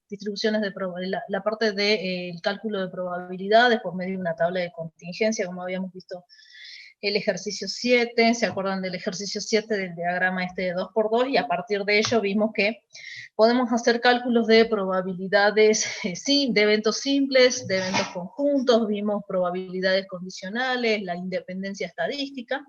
distribuciones de probabilidad, la parte del cálculo de probabilidades por medio de una tabla de contingencia, como habíamos visto el ejercicio 7, ¿se acuerdan del ejercicio 7 del diagrama este de 2×2? Y a partir de ello vimos que podemos hacer cálculos de probabilidades, sí, de eventos simples, de eventos conjuntos, vimos probabilidades condicionales, la independencia estadística,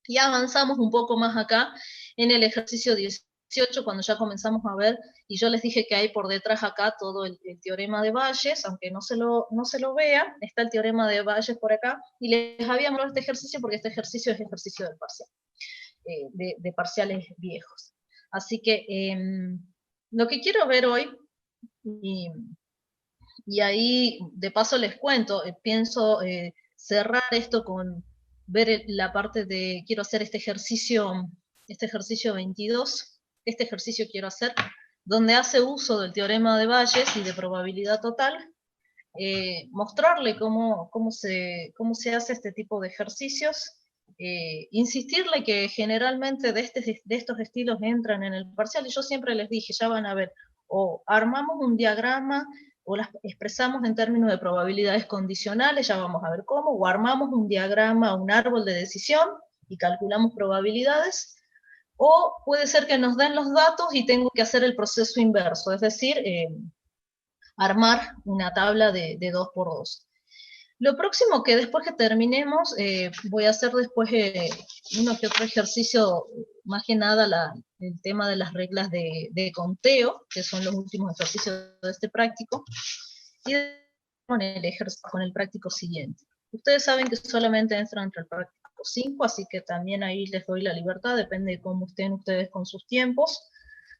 y avanzamos un poco más acá en el ejercicio 18, cuando ya comenzamos a ver, y yo les dije que hay por detrás acá todo el teorema de Bayes, aunque no se lo vea, está el teorema de Bayes por acá, y les había mostrado este ejercicio porque este ejercicio es ejercicio del parcial, de parciales viejos. Así que lo que quiero ver hoy, y ahí de paso les cuento, pienso cerrar esto con ver la parte de, quiero hacer este ejercicio 22, este ejercicio quiero hacer, donde hace uso del teorema de Bayes y de probabilidad total, mostrarle cómo se hace este tipo de ejercicios, insistirle que generalmente de estos estilos entran en el parcial, y yo siempre les dije, ya van a ver, o armamos un diagrama, o las expresamos en términos de probabilidades condicionales, ya vamos a ver cómo, o armamos un diagrama, un árbol de decisión, y calculamos probabilidades, o puede ser que nos den los datos y tengo que hacer el proceso inverso, es decir, armar una tabla de 2×2. Lo próximo que después que terminemos, voy a hacer después uno que otro ejercicio, más que nada el tema de las reglas de conteo, que son los últimos ejercicios de este práctico, y con el práctico siguiente. Ustedes saben que solamente entran entre el práctico 5, así que también ahí les doy la libertad, depende de cómo estén ustedes con sus tiempos,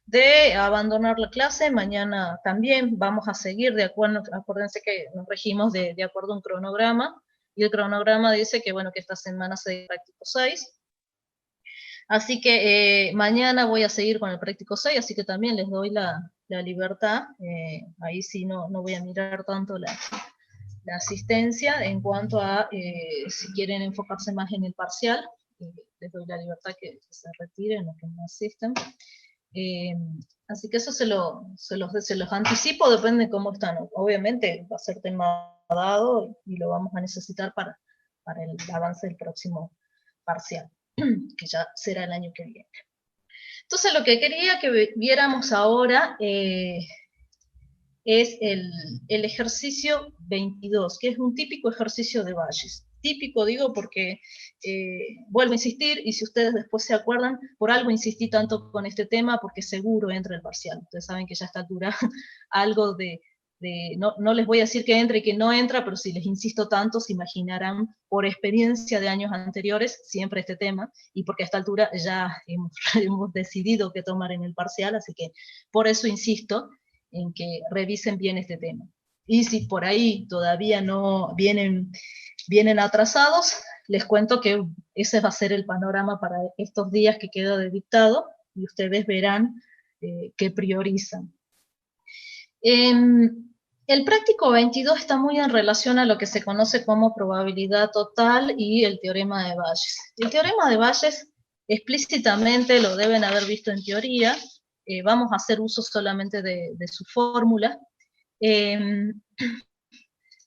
de abandonar la clase. Mañana también vamos a seguir de acuerdo, acuérdense que nos regimos de acuerdo a un cronograma, y el cronograma dice que, bueno, que esta semana se da el práctico 6, así que mañana voy a seguir con el práctico 6, así que también les doy la libertad, ahí sí no voy a mirar tanto la asistencia, en cuanto a si quieren enfocarse más en el parcial, les doy la libertad que se retiren o que no asistan. Así que eso se los anticipo, depende de cómo están. Obviamente va a ser tema dado y lo vamos a necesitar para el avance del próximo parcial, que ya será el año que viene. Entonces lo que quería que viéramos ahora es el ejercicio 22, que es un típico ejercicio de Bayes. Típico digo porque, vuelvo a insistir, y si ustedes después se acuerdan, por algo insistí tanto con este tema, porque seguro entra el parcial. Ustedes saben que ya a esta altura algo no les voy a decir que entre y que no entra, pero si les insisto tanto, se imaginarán por experiencia de años anteriores siempre este tema, y porque a esta altura ya hemos decidido qué tomar en el parcial, así que por eso insisto en que revisen bien este tema. Y si por ahí todavía no vienen atrasados, les cuento que ese va a ser el panorama para estos días que queda de dictado, y ustedes verán qué priorizan. El práctico 22 está muy en relación a lo que se conoce como probabilidad total y el teorema de Bayes. El teorema de Bayes explícitamente lo deben haber visto en teoría, vamos a hacer uso solamente de su fórmula.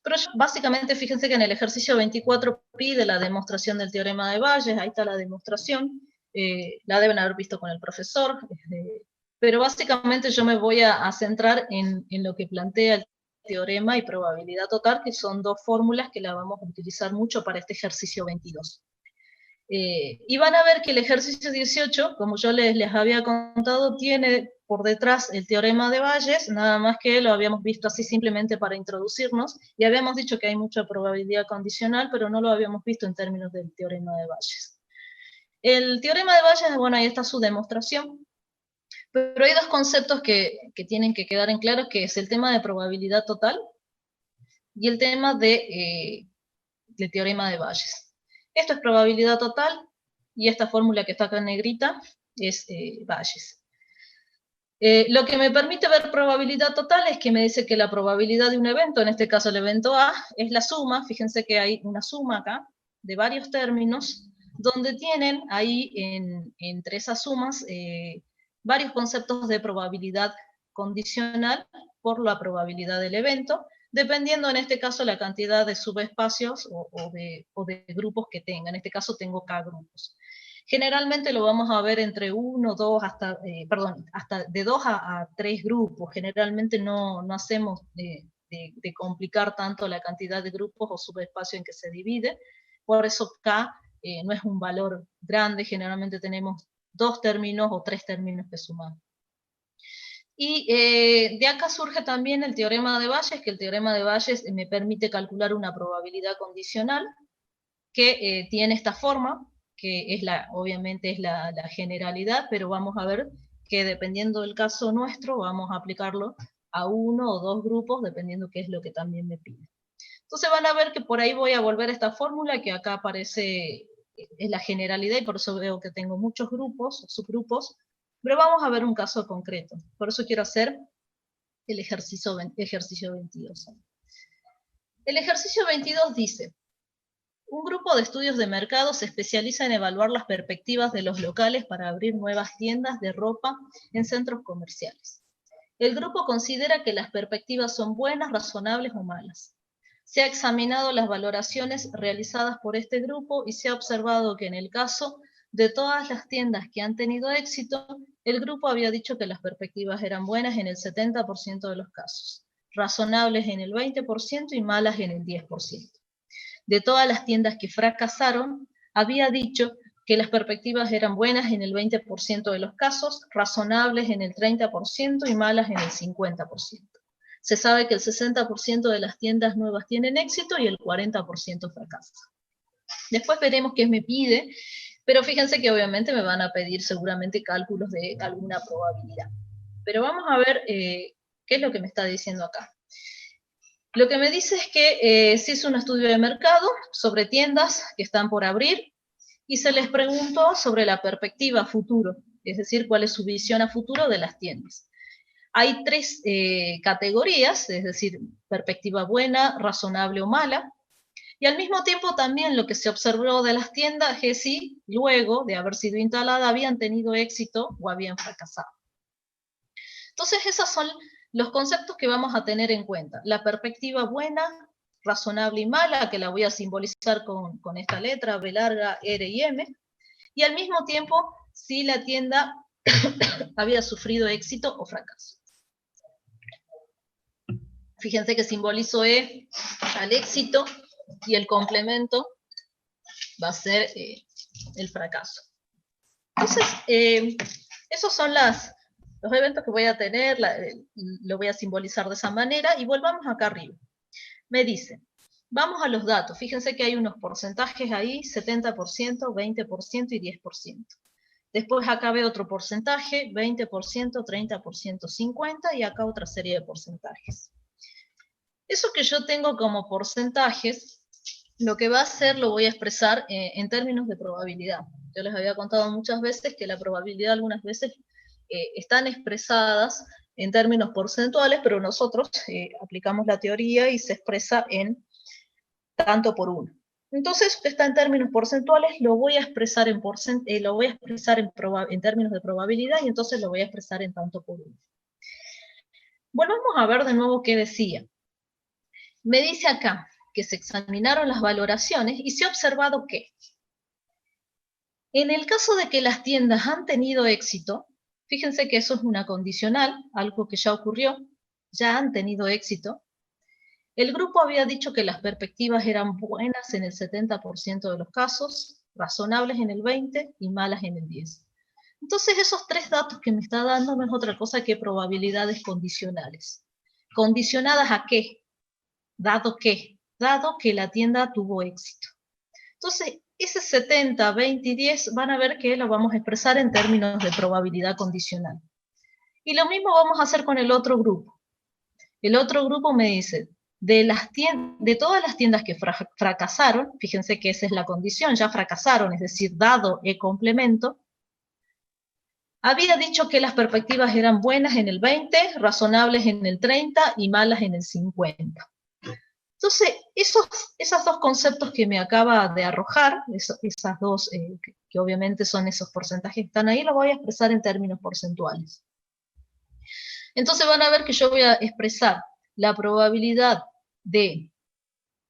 Pero básicamente fíjense que en el ejercicio 24 pide la demostración del teorema de Bayes, ahí está la demostración, la deben haber visto con el profesor, pero básicamente yo me voy a centrar en lo que plantea el teorema y probabilidad total, que son dos fórmulas que la vamos a utilizar mucho para este ejercicio 22. Y van a ver que el ejercicio 18, como yo les había contado, tiene por detrás el teorema de Bayes, nada más que lo habíamos visto así simplemente para introducirnos, y habíamos dicho que hay mucha probabilidad condicional, pero no lo habíamos visto en términos del teorema de Bayes. El teorema de Bayes, bueno, ahí está su demostración, pero hay dos conceptos que tienen que quedar en claro, que es el tema de probabilidad total y el tema del teorema de Bayes. Esto es probabilidad total, y esta fórmula que está acá en negrita es Bayes. Lo que me permite ver probabilidad total es que me dice que la probabilidad de un evento, en este caso el evento A, es la suma, fíjense que hay una suma acá, de varios términos, donde tienen ahí entre esas sumas varios conceptos de probabilidad condicional, por la probabilidad del evento, dependiendo en este caso la cantidad de subespacios o de grupos que tenga. En este caso tengo K grupos. Generalmente lo vamos a ver entre 1, 2, hasta de 2 a 3 grupos. Generalmente no hacemos de complicar tanto la cantidad de grupos o subespacios en que se divide. Por eso K no es un valor grande, generalmente tenemos 2 términos o 3 términos que sumar. Y de acá surge también el teorema de Bayes, que el teorema de Bayes me permite calcular una probabilidad condicional que tiene esta forma, que es obviamente es la generalidad, pero vamos a ver que dependiendo del caso nuestro, vamos a aplicarlo a 1 o 2 grupos, dependiendo qué es lo que también me pide. Entonces van a ver que por ahí voy a volver a esta fórmula, que acá aparece, es la generalidad, y por eso veo que tengo muchos grupos, subgrupos, pero vamos a ver un caso concreto. Por eso quiero hacer el ejercicio 22. El ejercicio 22 dice: un grupo de estudios de mercado se especializa en evaluar las perspectivas de los locales para abrir nuevas tiendas de ropa en centros comerciales. El grupo considera que las perspectivas son buenas, razonables o malas. Se ha examinado las valoraciones realizadas por este grupo y se ha observado que en el caso de todas las tiendas que han tenido éxito, el grupo había dicho que las perspectivas eran buenas en el 70% de los casos, razonables en el 20% y malas en el 10%. De todas las tiendas que fracasaron, había dicho que las perspectivas eran buenas en el 20% de los casos, razonables en el 30% y malas en el 50%. Se sabe que el 60% de las tiendas nuevas tienen éxito y el 40% fracasa. Después veremos qué me pide, pero fíjense que obviamente me van a pedir seguramente cálculos de alguna probabilidad. Pero vamos a ver qué es lo que me está diciendo acá. Lo que me dice es que se hizo un estudio de mercado sobre tiendas que están por abrir y se les preguntó sobre la perspectiva futuro, es decir, cuál es su visión a futuro de las tiendas. Hay 3 categorías, es decir, perspectiva buena, razonable o mala, y al mismo tiempo también lo que se observó de las tiendas es si luego de haber sido instalada habían tenido éxito o habían fracasado. Entonces esos son los conceptos que vamos a tener en cuenta. La perspectiva buena, razonable y mala, que la voy a simbolizar con esta letra, B larga, R y M, y al mismo tiempo si la tienda había sufrido éxito o fracaso. Fíjense que simbolizo E al éxito y el complemento va a ser el fracaso. Entonces, esos son los eventos que voy a tener, lo voy a simbolizar de esa manera, y volvamos acá arriba. Me dice, vamos a los datos, fíjense que hay unos porcentajes ahí, 70%, 20% y 10%. Después acá veo otro porcentaje, 20%, 30%, 50%, y acá otra serie de porcentajes. Eso que yo tengo como porcentajes, lo que va a hacer lo voy a expresar en términos de probabilidad. Yo les había contado muchas veces que la probabilidad algunas veces están expresadas en términos porcentuales, pero nosotros aplicamos la teoría y se expresa en tanto por uno. Entonces, está en términos porcentuales, lo voy a expresar en términos de probabilidad, y entonces lo voy a expresar en tanto por uno. Volvamos a ver de nuevo qué decía. Me dice acá que se examinaron las valoraciones y se ha observado que en el caso de que las tiendas han tenido éxito, fíjense que eso es una condicional, algo que ya ocurrió, ya han tenido éxito. El grupo había dicho que las perspectivas eran buenas en el 70% de los casos, razonables en el 20% y malas en el 10%. Entonces esos 3 datos que me está dando no es otra cosa que probabilidades condicionales. ¿Condicionadas a qué? Dado que la tienda tuvo éxito. Entonces, ese 70, 20 y 10 van a ver que lo vamos a expresar en términos de probabilidad condicional. Y lo mismo vamos a hacer con el otro grupo. El otro grupo me dice, de todas las tiendas que fracasaron, fíjense que esa es la condición, ya fracasaron, es decir, dado el complemento, había dicho que las perspectivas eran buenas en el 20, razonables en el 30 y malas en el 50. Entonces, esos 2 conceptos que me acaba de arrojar, esas 2, que obviamente son esos porcentajes que están ahí, los voy a expresar en términos porcentuales. Entonces van a ver que yo voy a expresar la probabilidad de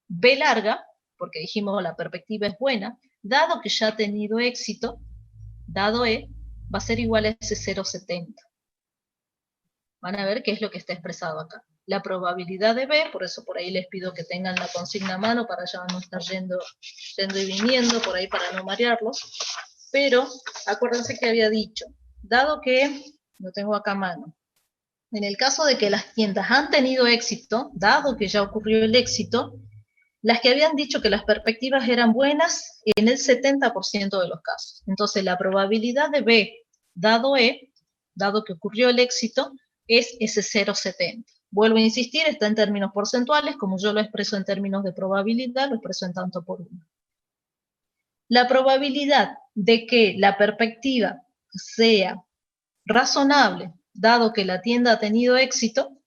B larga, porque dijimos la perspectiva es buena, dado que ya ha tenido éxito, dado E, va a ser igual a ese 0,70. Van a ver qué es lo que está expresado acá. La probabilidad de B, por eso por ahí les pido que tengan la consigna a mano para ya no estar yendo y viniendo por ahí para no marearlos. Pero acuérdense que había dicho, dado que, lo tengo acá a mano, en el caso de que las tiendas han tenido éxito, dado que ya ocurrió el éxito, las que habían dicho que las perspectivas eran buenas en el 70% de los casos. Entonces la probabilidad de B, dado E, dado que ocurrió el éxito, es ese 0,70. Vuelvo a insistir, está en términos porcentuales, como yo lo expreso en términos de probabilidad, lo expreso en tanto por uno. La probabilidad de que la perspectiva sea razonable, dado que la tienda ha tenido éxito,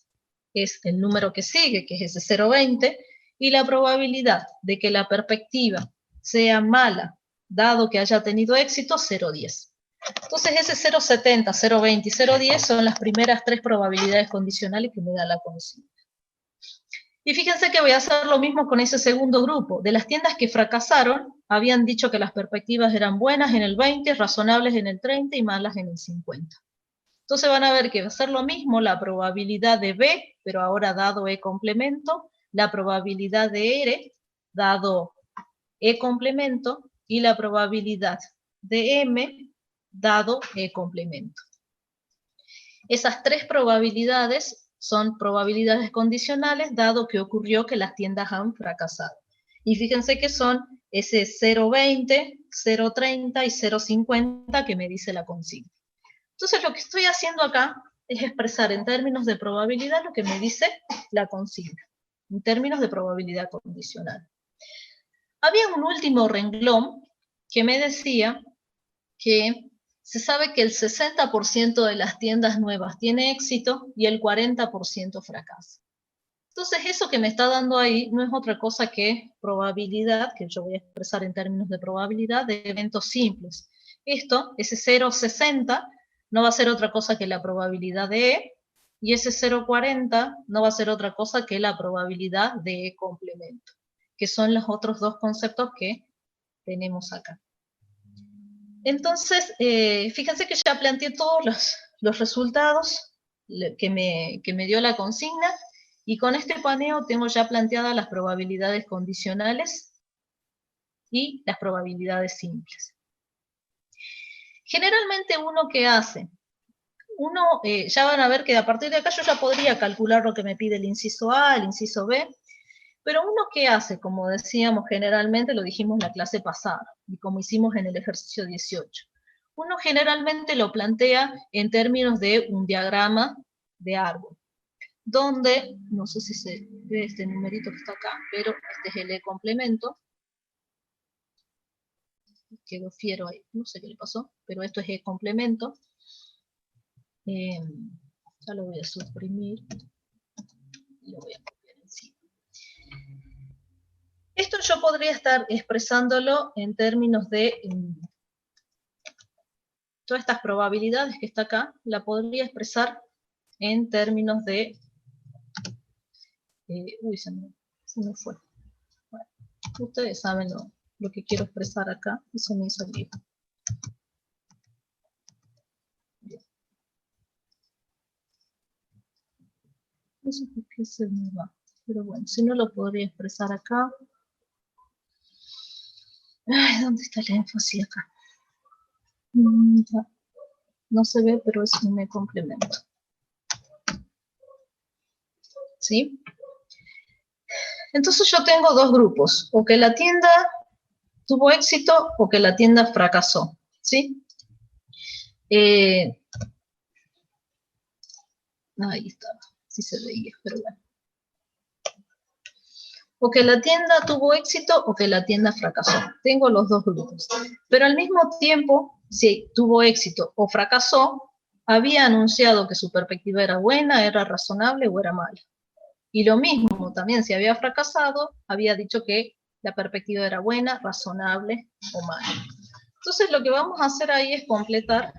es el número que sigue, que es ese 0,20, y la probabilidad de que la perspectiva sea mala, dado que haya tenido éxito, 0,10. Entonces ese 0,70, 0,20 y 0,10 son las primeras tres probabilidades condicionales que me da la consigna. Y fíjense que voy a hacer lo mismo con ese segundo grupo. De las tiendas que fracasaron, habían dicho que las perspectivas eran buenas en el 20, razonables en el 30 y malas en el 50. Entonces van a ver que va a ser lo mismo la probabilidad de B, pero ahora dado E complemento, la probabilidad de R, dado E complemento, y la probabilidad de M, dado E complemento. Esas tres probabilidades son probabilidades condicionales, dado que ocurrió que las tiendas han fracasado. Y fíjense que son ese 0,20, 0,30 y 0,50 que me dice la consigna. Entonces lo que estoy haciendo acá es expresar en términos de probabilidad lo que me dice la consigna, en términos de probabilidad condicional. Había un último renglón que me decía que se sabe que el 60% de las tiendas nuevas tiene éxito y el 40% fracasa. Entonces eso que me está dando ahí no es otra cosa que probabilidad, que yo voy a expresar en términos de probabilidad de eventos simples. Esto, ese 0,60, no va a ser otra cosa que la probabilidad de E, y ese 0,40 no va a ser otra cosa que la probabilidad de E complemento, que son los otros dos conceptos que tenemos acá. Entonces, fíjense que ya planteé todos los resultados que me dio la consigna, y con este paneo tengo ya planteadas las probabilidades condicionales y las probabilidades simples. Generalmente uno, ¿qué hace? Uno, ya van a ver que a partir de acá yo ya podría calcular lo que me pide el inciso A, el inciso B, pero uno, ¿qué hace? Como decíamos generalmente, lo dijimos en la clase pasada, y como hicimos en el ejercicio 18. Uno generalmente lo plantea en términos de un diagrama de árbol, donde, no sé si se ve este numerito que está acá, pero este es el E complemento. Quedó fiero ahí, no sé qué le pasó, pero esto es E complemento. Ya lo voy a suprimir y lo voy a copiar encima. Esto yo podría estar expresándolo en términos de todas estas probabilidades que está acá, la podría expresar en términos de... uy, se me fue. Bueno, ustedes saben lo que quiero expresar acá, eso me hizo el libro. No sé por qué se me va, pero bueno, si no lo podría expresar acá. Ay, ¿dónde está el énfasis acá? No se ve, pero es un complemento. ¿Sí? Entonces yo tengo dos grupos, o que la tienda tuvo éxito o que la tienda fracasó, ¿sí? Ahí está, sí se veía, pero bueno. O que la tienda tuvo éxito o que la tienda fracasó. Tengo los dos grupos. Pero al mismo tiempo, si tuvo éxito o fracasó, había anunciado que su perspectiva era buena, era razonable o era mala. Y lo mismo, también si había fracasado, había dicho que la perspectiva era buena, razonable o mala. Entonces lo que vamos a hacer ahí es completar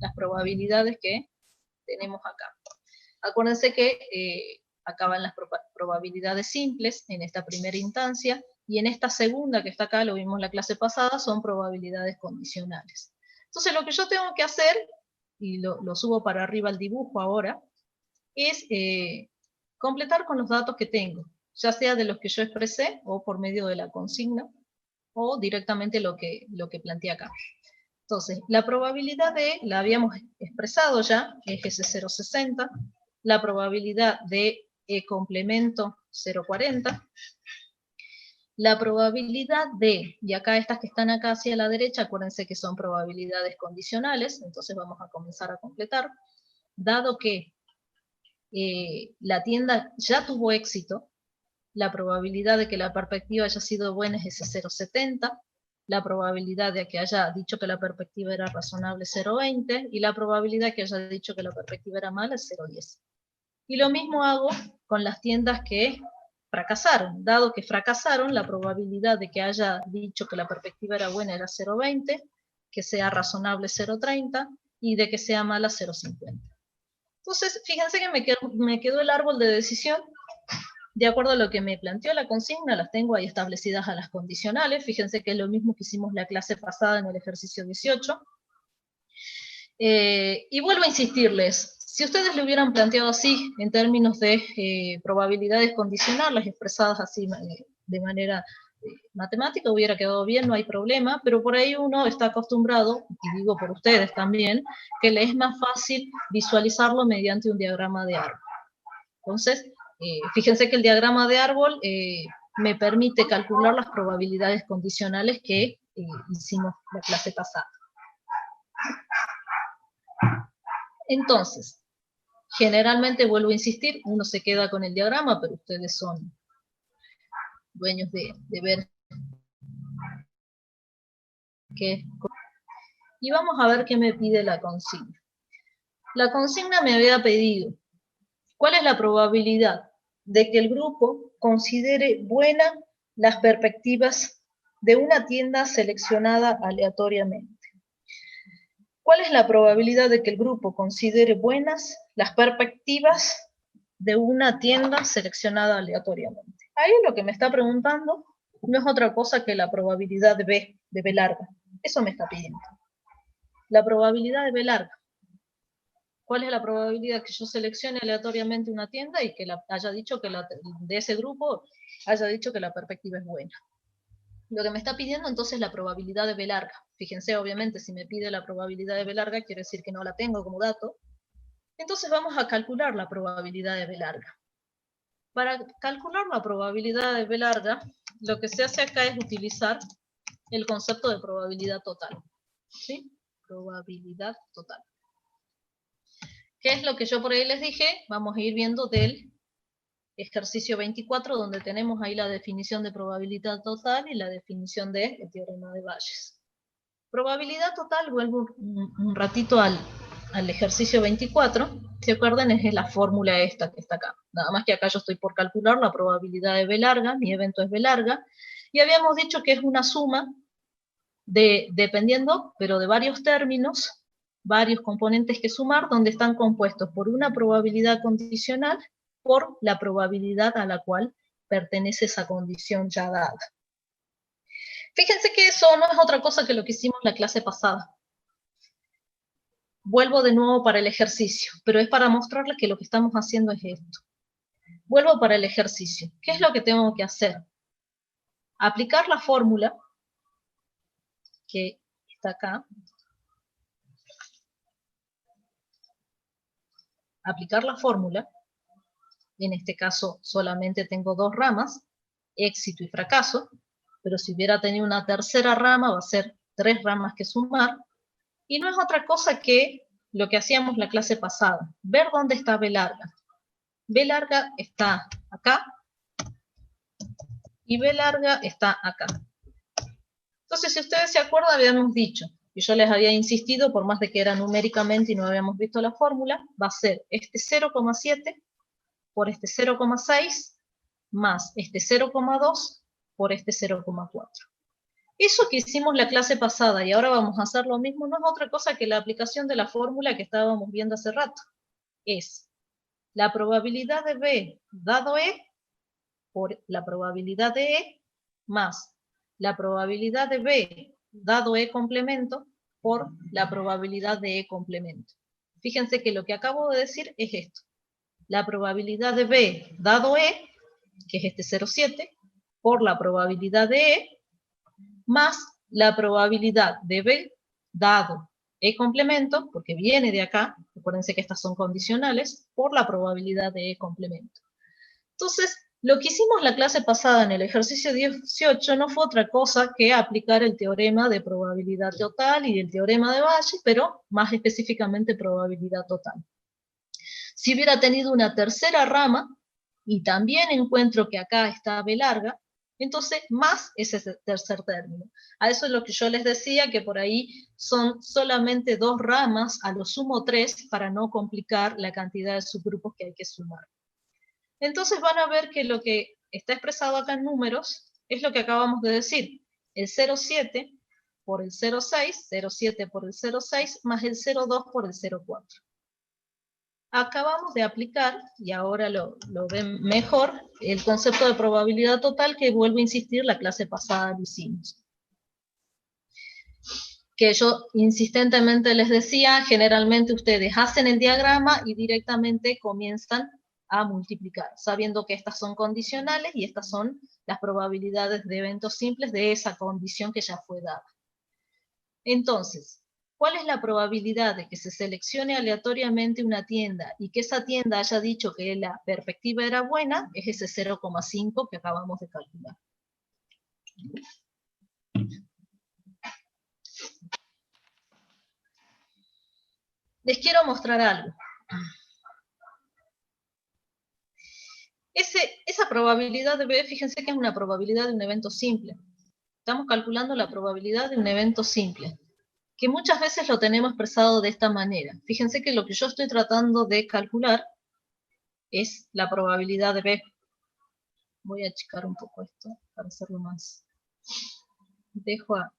las probabilidades que tenemos acá. Acuérdense que acá van las probabilidades simples en esta primera instancia, y en esta segunda que está acá, lo vimos la clase pasada, son probabilidades condicionales. Entonces lo que yo tengo que hacer, y lo subo para arriba al dibujo ahora, es completar con los datos que tengo, ya sea de los que yo expresé, o por medio de la consigna, o directamente lo que planteé acá. Entonces, la probabilidad de, la habíamos expresado ya, es ese 0,60, la probabilidad de complemento 0,40, la probabilidad de, y acá estas que están acá hacia la derecha, acuérdense que son probabilidades condicionales, entonces vamos a comenzar a completar, dado que la tienda ya tuvo éxito, la probabilidad de que la perspectiva haya sido buena es ese 0,70, la probabilidad de que haya dicho que la perspectiva era razonable es 0,20, y la probabilidad de que haya dicho que la perspectiva era mala es 0,10. Y lo mismo hago con las tiendas que fracasaron. Dado que fracasaron, la probabilidad de que haya dicho que la perspectiva era buena era 0,20, que sea razonable 0,30, y de que sea mala 0,50. Entonces, fíjense que me quedó el árbol de decisión de acuerdo a lo que me planteó la consigna. Las tengo ahí establecidas a las condicionales. Fíjense que es lo mismo que hicimos la clase pasada en el ejercicio 18. Y vuelvo a insistirles, si ustedes lo hubieran planteado así, en términos de probabilidades condicionales, expresadas así de manera matemática, hubiera quedado bien, no hay problema, pero por ahí uno está acostumbrado, y digo por ustedes también, que le es más fácil visualizarlo mediante un diagrama de árbol. Entonces, fíjense que el diagrama de árbol me permite calcular las probabilidades condicionales que hicimos la clase pasada. Entonces, generalmente, vuelvo a insistir, uno se queda con el diagrama, pero ustedes son dueños de ver qué. Y vamos a ver qué me pide la consigna. La consigna me había pedido, ¿cuál es la probabilidad de que el grupo considere buenas las perspectivas de una tienda seleccionada aleatoriamente? ¿Cuál es la probabilidad de que el grupo considere buenas las perspectivas de una tienda seleccionada aleatoriamente? Ahí lo que me está preguntando no es otra cosa que la probabilidad de B larga. Eso me está pidiendo. La probabilidad de B larga. ¿Cuál es la probabilidad que yo seleccione aleatoriamente una tienda y que haya dicho que de ese grupo haya dicho que la perspectiva es buena? Lo que me está pidiendo entonces es la probabilidad de B larga. Fíjense, obviamente, si me pide la probabilidad de B larga, quiere decir que no la tengo como dato. Entonces vamos a calcular la probabilidad de B larga. Para calcular la probabilidad de B larga, lo que se hace acá es utilizar el concepto de probabilidad total. ¿Sí? Probabilidad total. ¿Qué es lo que yo por ahí les dije? Vamos a ir viendo del ejercicio 24, donde tenemos ahí la definición de probabilidad total y la definición del teorema de Bayes. Probabilidad total, vuelvo un ratito al ejercicio 24, ¿se acuerdan? Es la fórmula esta que está acá. Nada más que acá yo estoy por calcular la probabilidad de B larga, mi evento es B larga, y habíamos dicho que es una suma dependiendo, pero de varios términos, varios componentes que sumar, donde están compuestos por una probabilidad condicional por la probabilidad a la cual pertenece esa condición ya dada. Fíjense que eso no es otra cosa que lo que hicimos la clase pasada. Vuelvo de nuevo para el ejercicio, pero es para mostrarles que lo que estamos haciendo es esto. Vuelvo para el ejercicio. ¿Qué es lo que tengo que hacer? Aplicar la fórmula que está acá. Aplicar la fórmula. En este caso solamente tengo dos ramas, éxito y fracaso, pero si hubiera tenido una tercera rama va a ser 3 ramas que sumar, y no es otra cosa que lo que hacíamos la clase pasada, ver dónde está B larga. B larga está acá, y B larga está acá. Entonces, si ustedes se acuerdan, habíamos dicho, y yo les había insistido, por más de que era numéricamente y no habíamos visto la fórmula, va a ser este 0,7 por este 0,6 más este 0,2 por este 0,4. Eso que hicimos la clase pasada y ahora vamos a hacer lo mismo no es otra cosa que la aplicación de la fórmula que estábamos viendo hace rato. Es la probabilidad de B dado E por la probabilidad de E más la probabilidad de B dado E complemento por la probabilidad de E complemento. Fíjense que lo que acabo de decir es esto. La probabilidad de B dado E, que es este 0,7, por la probabilidad de E, más la probabilidad de B dado E complemento, porque viene de acá, acuérdense que estas son condicionales, por la probabilidad de E complemento. Entonces, lo que hicimos la clase pasada en el ejercicio 18 no fue otra cosa que aplicar el teorema de probabilidad total y el teorema de Bayes, pero más específicamente probabilidad total. Si hubiera tenido una tercera rama, y también encuentro que acá está B larga, entonces más ese tercer término. A eso es lo que yo les decía, que por ahí son solamente 2 ramas, a lo sumo 3, para no complicar la cantidad de subgrupos que hay que sumar. Entonces van a ver que lo que está expresado acá en números es lo que acabamos de decir. El 0,7 por el 0,6, 0,7 por el 0,6, más el 0,2 por el 0,4. Acabamos de aplicar, y ahora lo ven mejor, el concepto de probabilidad total, que vuelvo a insistir, la clase pasada lo hicimos. Que yo insistentemente les decía, generalmente ustedes hacen el diagrama y directamente comienzan a multiplicar, sabiendo que estas son condicionales y estas son las probabilidades de eventos simples de esa condición que ya fue dada. Entonces, ¿cuál es la probabilidad de que se seleccione aleatoriamente una tienda y que esa tienda haya dicho que la perspectiva era buena? Es ese 0,5 que acabamos de calcular. Les quiero mostrar algo. Esa probabilidad de B, fíjense que es una probabilidad de un evento simple. Estamos calculando la probabilidad de un evento simple, que muchas veces lo tenemos expresado de esta manera. Fíjense que lo que yo estoy tratando de calcular es la probabilidad de B. Voy a achicar un poco esto para hacerlo más. Dejo a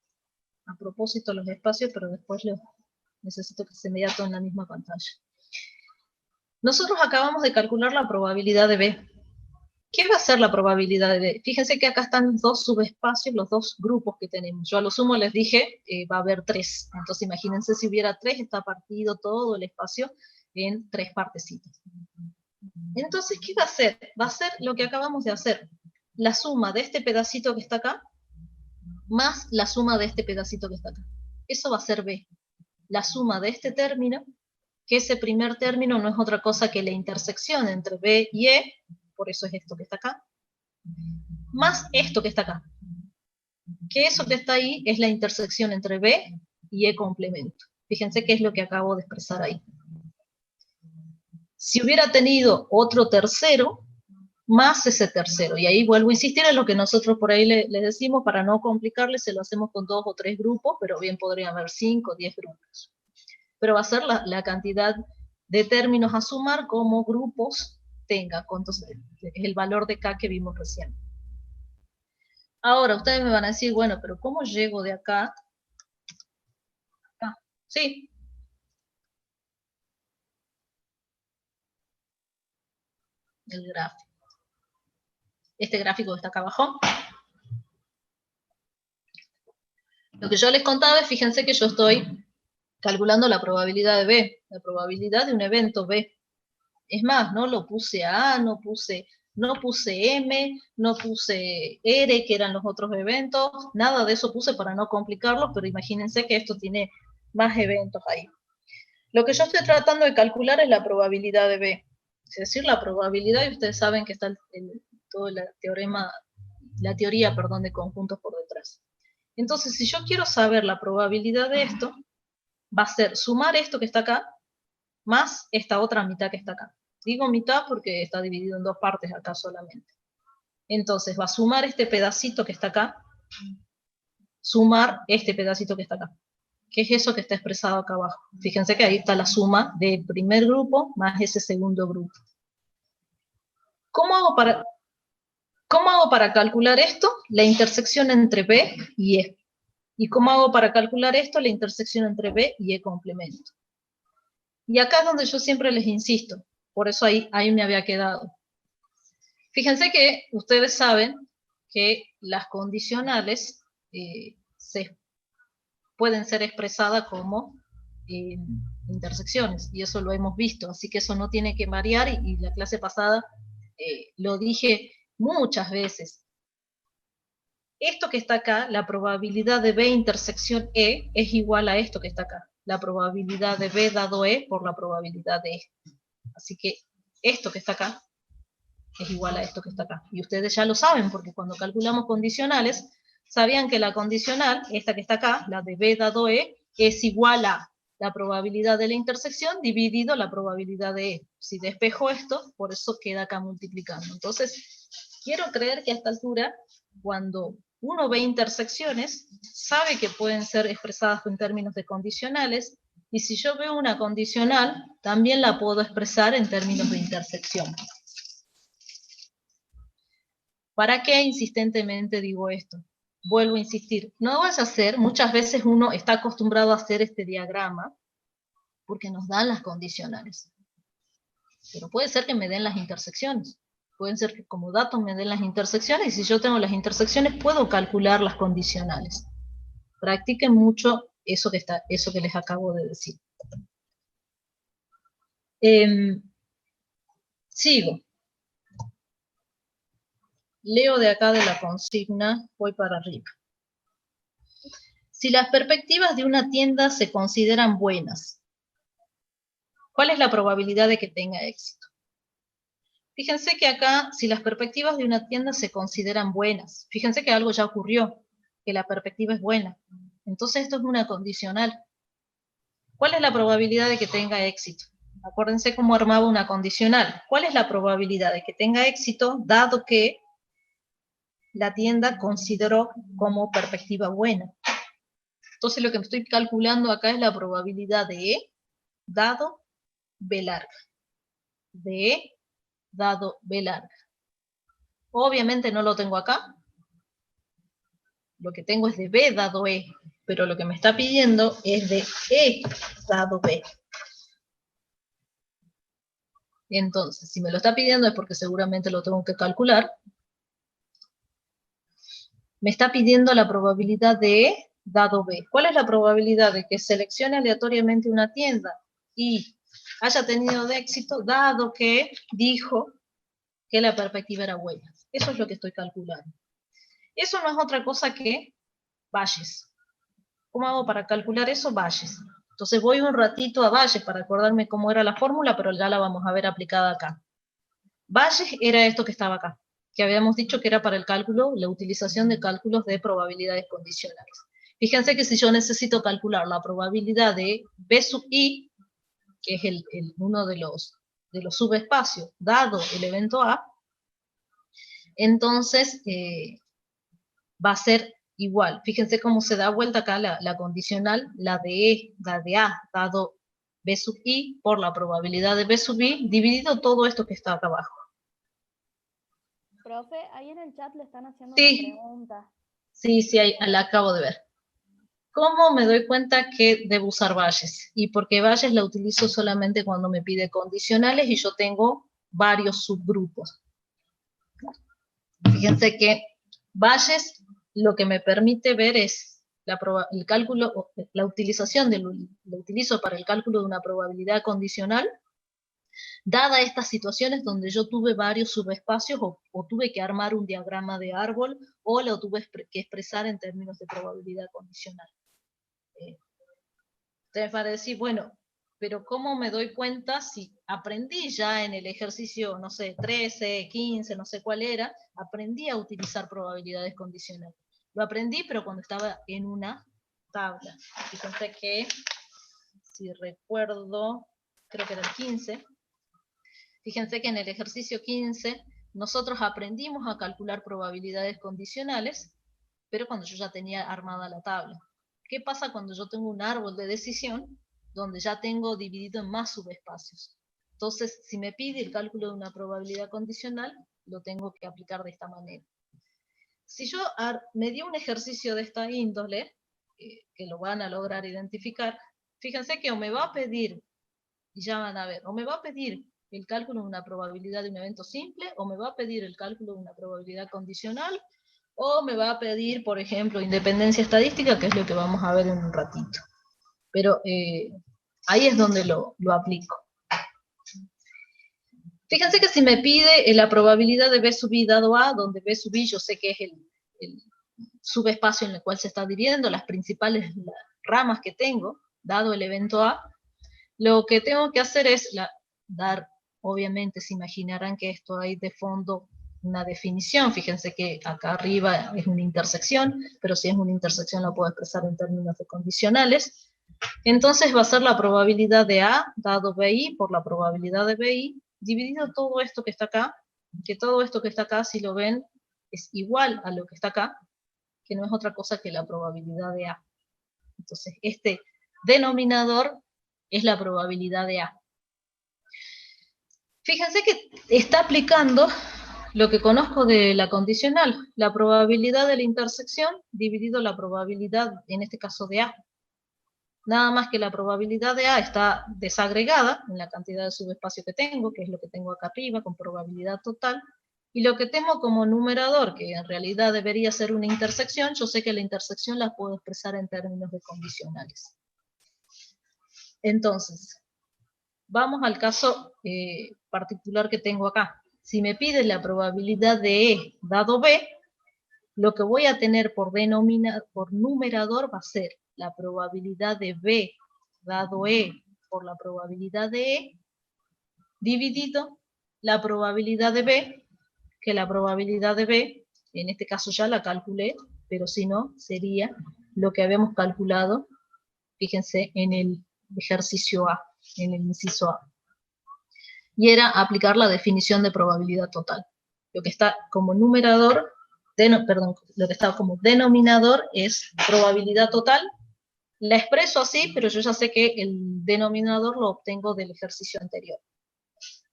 propósito los espacios, pero después necesito que se me vea todo en la misma pantalla. Nosotros acabamos de calcular la probabilidad de B. ¿Qué va a ser la probabilidad de B? Fíjense que acá están los 2 subespacios, los 2 grupos que tenemos. Yo a lo sumo les dije, va a haber 3. Entonces imagínense si hubiera 3, está partido todo el espacio en 3 partecitas. Entonces, ¿qué va a hacer? Va a ser lo que acabamos de hacer. La suma de este pedacito que está acá, más la suma de este pedacito que está acá. Eso va a ser B. La suma de este término, que ese primer término no es otra cosa que la intersección entre B y E, por eso es esto que está acá, más esto que está acá. Que eso que está ahí es la intersección entre B y E complemento. Fíjense qué es lo que acabo de expresar ahí. Si hubiera tenido otro tercero, más ese tercero, y ahí vuelvo a insistir en lo que nosotros por ahí les decimos, para no complicarles, se lo hacemos con 2 o 3 grupos, pero bien podría haber 5 o 10 grupos. Pero va a ser la cantidad de términos a sumar como grupos tenga, entonces es el valor de K que vimos recién. Ahora, ustedes me van a decir, bueno, pero ¿cómo llego de acá? Sí. El gráfico. Este gráfico que está acá abajo. Lo que yo les contaba es, fíjense que yo estoy calculando la probabilidad de B, la probabilidad de un evento B. Es más, no lo puse A, no puse M, no puse R, que eran los otros eventos, nada de eso puse para no complicarlo, pero imagínense que esto tiene más eventos ahí. Lo que yo estoy tratando de calcular es la probabilidad de B, es decir, la probabilidad, y ustedes saben que está todo la teoría de conjuntos por detrás. Entonces, si yo quiero saber la probabilidad de esto, va a ser sumar esto que está acá, más esta otra mitad que está acá. Digo mitad porque está dividido en 2 partes acá solamente. Entonces va a sumar este pedacito que está acá, sumar este pedacito que está acá. ¿Qué es eso que está expresado acá abajo? Fíjense que ahí está la suma del primer grupo más ese segundo grupo. ¿Cómo hago para calcular esto? La intersección entre B y E. ¿Y cómo hago para calcular esto? La intersección entre B y E complemento. Y acá es donde yo siempre les insisto. Por eso ahí me había quedado. Fíjense que ustedes saben que las condicionales pueden ser expresadas como intersecciones, y eso lo hemos visto, así que eso no tiene que variar, y la clase pasada lo dije muchas veces. Esto que está acá, la probabilidad de B intersección E, es igual a esto que está acá, la probabilidad de B dado E por la probabilidad de E. Así que esto que está acá es igual a esto que está acá. Y ustedes ya lo saben, porque cuando calculamos condicionales, sabían que la condicional, esta que está acá, la de B dado E, es igual a la probabilidad de la intersección dividido la probabilidad de E. Si despejo esto, por eso queda acá multiplicando. Entonces, quiero creer que a esta altura, cuando uno ve intersecciones, sabe que pueden ser expresadas en términos de condicionales, y si yo veo una condicional, también la puedo expresar en términos de intersección. ¿Para qué insistentemente digo esto? Vuelvo a insistir, no vaya a ser, muchas veces uno está acostumbrado a hacer este diagrama porque nos dan las condicionales. Pero puede ser que me den las intersecciones. Pueden ser que como datos me den las intersecciones, y si yo tengo las intersecciones puedo calcular las condicionales. Practiquen mucho eso que les acabo de decir. Sigo. Leo de acá de la consigna, voy para arriba. Si las perspectivas de una tienda se consideran buenas, ¿cuál es la probabilidad de que tenga éxito? Fíjense que acá, si las perspectivas de una tienda se consideran buenas, fíjense que algo ya ocurrió, que la perspectiva es buena. Entonces esto es una condicional. ¿Cuál es la probabilidad de que tenga éxito? Acuérdense cómo armaba una condicional. ¿Cuál es la probabilidad de que tenga éxito, dado que la tienda consideró como perspectiva buena? Entonces lo que me estoy calculando acá es la probabilidad de E dado B larga. De E dado B larga. Obviamente no lo tengo acá. Lo que tengo es de B dado E, pero lo que me está pidiendo es de E dado B. Entonces, si me lo está pidiendo es porque seguramente lo tengo que calcular. Me está pidiendo la probabilidad de E dado B. ¿Cuál es la probabilidad de que seleccione aleatoriamente una tienda y haya tenido de éxito, dado que dijo que la perspectiva era buena? Eso es lo que estoy calculando. Eso no es otra cosa que Bayes. ¿Cómo hago para calcular eso? Bayes. Entonces voy un ratito a Bayes para acordarme cómo era la fórmula, pero ya la vamos a ver aplicada acá. Bayes era esto que estaba acá, que habíamos dicho que era para el cálculo, la utilización de cálculos de probabilidades condicionales. Fíjense que si yo necesito calcular la probabilidad de B sub I, que es uno de los subespacios, dado el evento A, entonces va a ser igual. Fíjense cómo se da vuelta acá la condicional, la de A, dado B sub I, por la probabilidad de B sub I, dividido todo esto que está acá abajo. Profe, ahí en el chat le están haciendo Sí. una pregunta. Sí, ahí la acabo de ver. ¿Cómo me doy cuenta que debo usar Bayes? Y porque Bayes la utilizo solamente cuando me pide condicionales y yo tengo varios subgrupos. Fíjense que Bayes lo que me permite ver es el cálculo, la utilización lo utilizo para el cálculo de una probabilidad condicional, dada estas situaciones donde yo tuve varios subespacios o tuve que armar un diagrama de árbol o lo tuve que expresar en términos de probabilidad condicional. Ustedes van a decir, bueno, pero ¿cómo me doy cuenta si aprendí ya en el ejercicio, no sé, 13, 15, no sé cuál era, aprendí a utilizar probabilidades condicionales? Lo aprendí, pero cuando estaba en una tabla. Fíjense que, si recuerdo, creo que era el 15, fíjense que en el ejercicio 15 nosotros aprendimos a calcular probabilidades condicionales, pero cuando yo ya tenía armada la tabla. ¿Qué pasa cuando yo tengo un árbol de decisión donde ya tengo dividido en más subespacios? Entonces, si me pide el cálculo de una probabilidad condicional, lo tengo que aplicar de esta manera. Si yo me dio un ejercicio de esta índole, que lo van a lograr identificar, fíjense que o me va a pedir, y ya van a ver, o me va a pedir el cálculo de una probabilidad de un evento simple, o me va a pedir el cálculo de una probabilidad condicional, o me va a pedir, por ejemplo, independencia estadística, que es lo que vamos a ver en un ratito. Pero ahí es donde lo aplico. Fíjense que si me pide la probabilidad de B sub I dado A, donde B sub I yo sé que es el subespacio en el cual se está dividiendo, las principales ramas que tengo, dado el evento A, lo que tengo que hacer es dar, obviamente se imaginarán que esto hay de fondo una definición, fíjense que acá arriba es una intersección, pero si es una intersección la puedo expresar en términos de condicionales. Entonces va a ser la probabilidad de A dado BI por la probabilidad de BI, dividido todo esto que está acá, que todo esto que está acá, si lo ven, es igual a lo que está acá, que no es otra cosa que la probabilidad de A. Entonces este denominador es la probabilidad de A. Fíjense que está aplicando lo que conozco de la condicional, la probabilidad de la intersección dividido la probabilidad, en este caso de A. Nada más que la probabilidad de A está desagregada en la cantidad de subespacio que tengo, que es lo que tengo acá arriba, con probabilidad total, y lo que tengo como numerador, que en realidad debería ser una intersección, yo sé que la intersección la puedo expresar en términos de condicionales. Entonces, vamos al caso particular que tengo acá. Si me pide la probabilidad de E dado B, lo que voy a tener por numerador va a ser la probabilidad de B dado E por la probabilidad de E, dividido la probabilidad de B, que la probabilidad de B, en este caso ya la calculé, pero si no, sería lo que habíamos calculado, fíjense, en el ejercicio A, en el inciso A. Y era aplicar la definición de probabilidad total. Lo que está como numerador, lo que está como denominador es probabilidad total. La expreso así, pero yo ya sé que el denominador lo obtengo del ejercicio anterior.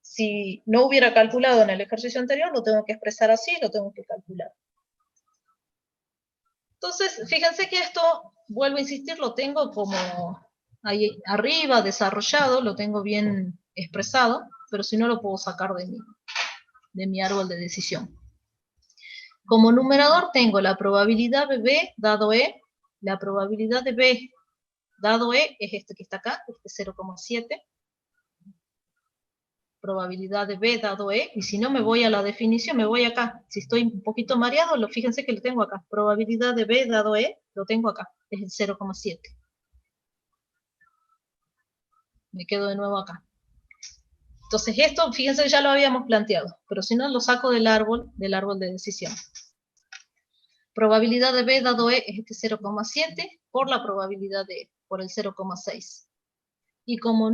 Si no hubiera calculado en el ejercicio anterior, lo tengo que expresar así, lo tengo que calcular. Entonces, fíjense que esto, vuelvo a insistir, lo tengo como ahí arriba, desarrollado, lo tengo bien expresado, pero si no lo puedo sacar de mi árbol de decisión. Como numerador tengo la probabilidad de B dado E, la probabilidad de B dado E es este que está acá, este 0,7, probabilidad de B dado E, y si no me voy a la definición, me voy acá. Si estoy un poquito mareado, fíjense que lo tengo acá. Probabilidad de B dado E, lo tengo acá, es el 0,7. Me quedo de nuevo acá. Entonces esto, fíjense, ya lo habíamos planteado, pero si no lo saco del árbol de decisión. Probabilidad de B dado E es este 0,7 por la probabilidad de E, por el 0,6. Y como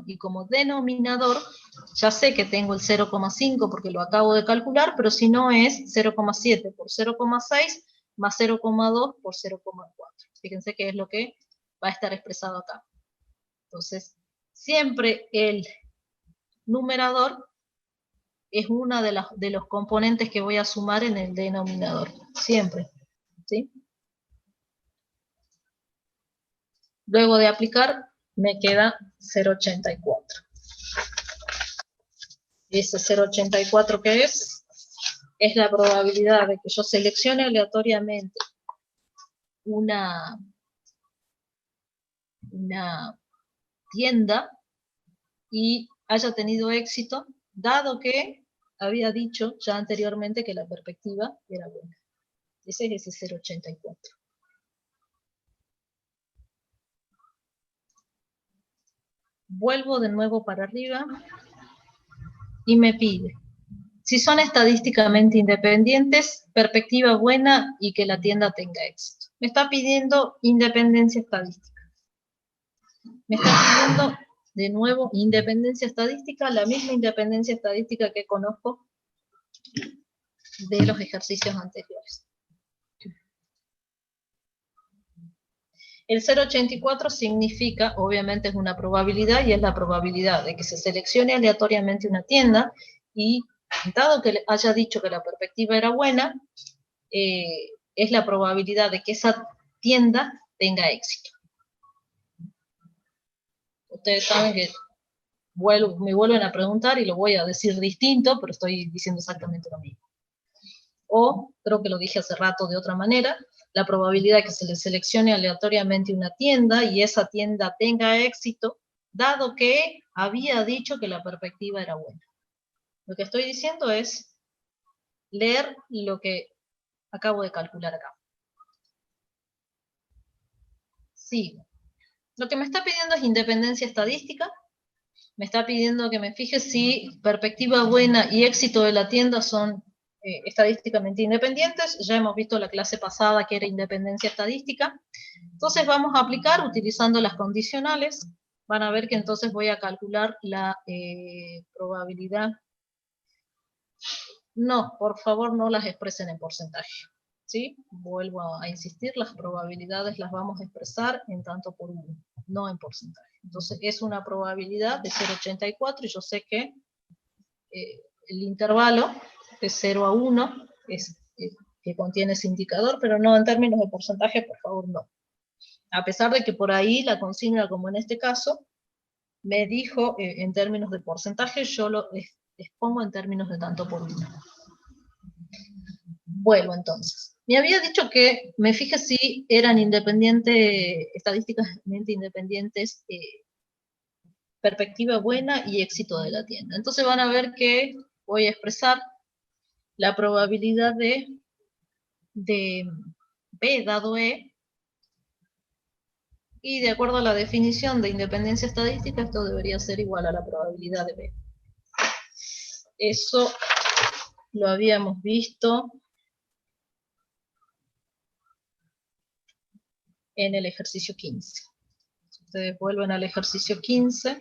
y como denominador, ya sé que tengo el 0,5 porque lo acabo de calcular, pero si no es 0,7 por 0,6 más 0,2 por 0,4. Fíjense que es lo que va a estar expresado acá. Entonces, siempre el numerador es uno de los componentes que voy a sumar en el denominador. Siempre. ¿Sí? Luego de aplicar, me queda 0,84. ¿Y ese 0,84 qué es? Es la probabilidad de que yo seleccione aleatoriamente una tienda y haya tenido éxito, dado que había dicho ya anteriormente que la perspectiva era buena. Ese es ese 0,84. Vuelvo de nuevo para arriba y me pide, si son estadísticamente independientes, perspectiva buena y que la tienda tenga éxito. Me está pidiendo independencia estadística. Me está pidiendo de nuevo independencia estadística, la misma independencia estadística que conozco de los ejercicios anteriores. El 0,84 significa, obviamente es una probabilidad, y es la probabilidad de que se seleccione aleatoriamente una tienda, y dado que haya dicho que la perspectiva era buena, es la probabilidad de que esa tienda tenga éxito. Ustedes saben que me vuelven a preguntar y lo voy a decir distinto, pero estoy diciendo exactamente lo mismo. O, creo que lo dije hace rato de otra manera, la probabilidad de que se le seleccione aleatoriamente una tienda y esa tienda tenga éxito, dado que había dicho que la perspectiva era buena. Lo que estoy diciendo es leer lo que acabo de calcular acá. Sigo. Lo que me está pidiendo es independencia estadística. Me está pidiendo que me fije si perspectiva buena y éxito de la tienda son estadísticamente independientes. Ya hemos visto la clase pasada que era independencia estadística. Entonces vamos a aplicar utilizando las condicionales. Van a ver que entonces voy a calcular la probabilidad. No, por favor no las expresen en porcentaje. ¿Sí? Vuelvo a insistir, las probabilidades las vamos a expresar en tanto por uno, no en porcentaje. Entonces es una probabilidad de 0,84 y yo sé que el intervalo de 0 a 1 es que contiene ese indicador, pero no en términos de porcentaje, por favor, no. A pesar de que por ahí la consigna, como en este caso, me dijo en términos de porcentaje, yo lo expongo en términos de tanto por uno. Vuelvo entonces. Me había dicho que me fije si eran estadísticamente independientes, perspectiva buena y éxito de la tienda. Entonces van a ver que voy a expresar la probabilidad de B dado E, y de acuerdo a la definición de independencia estadística, esto debería ser igual a la probabilidad de B. Eso lo habíamos visto en el ejercicio 15. Si ustedes vuelven al ejercicio 15,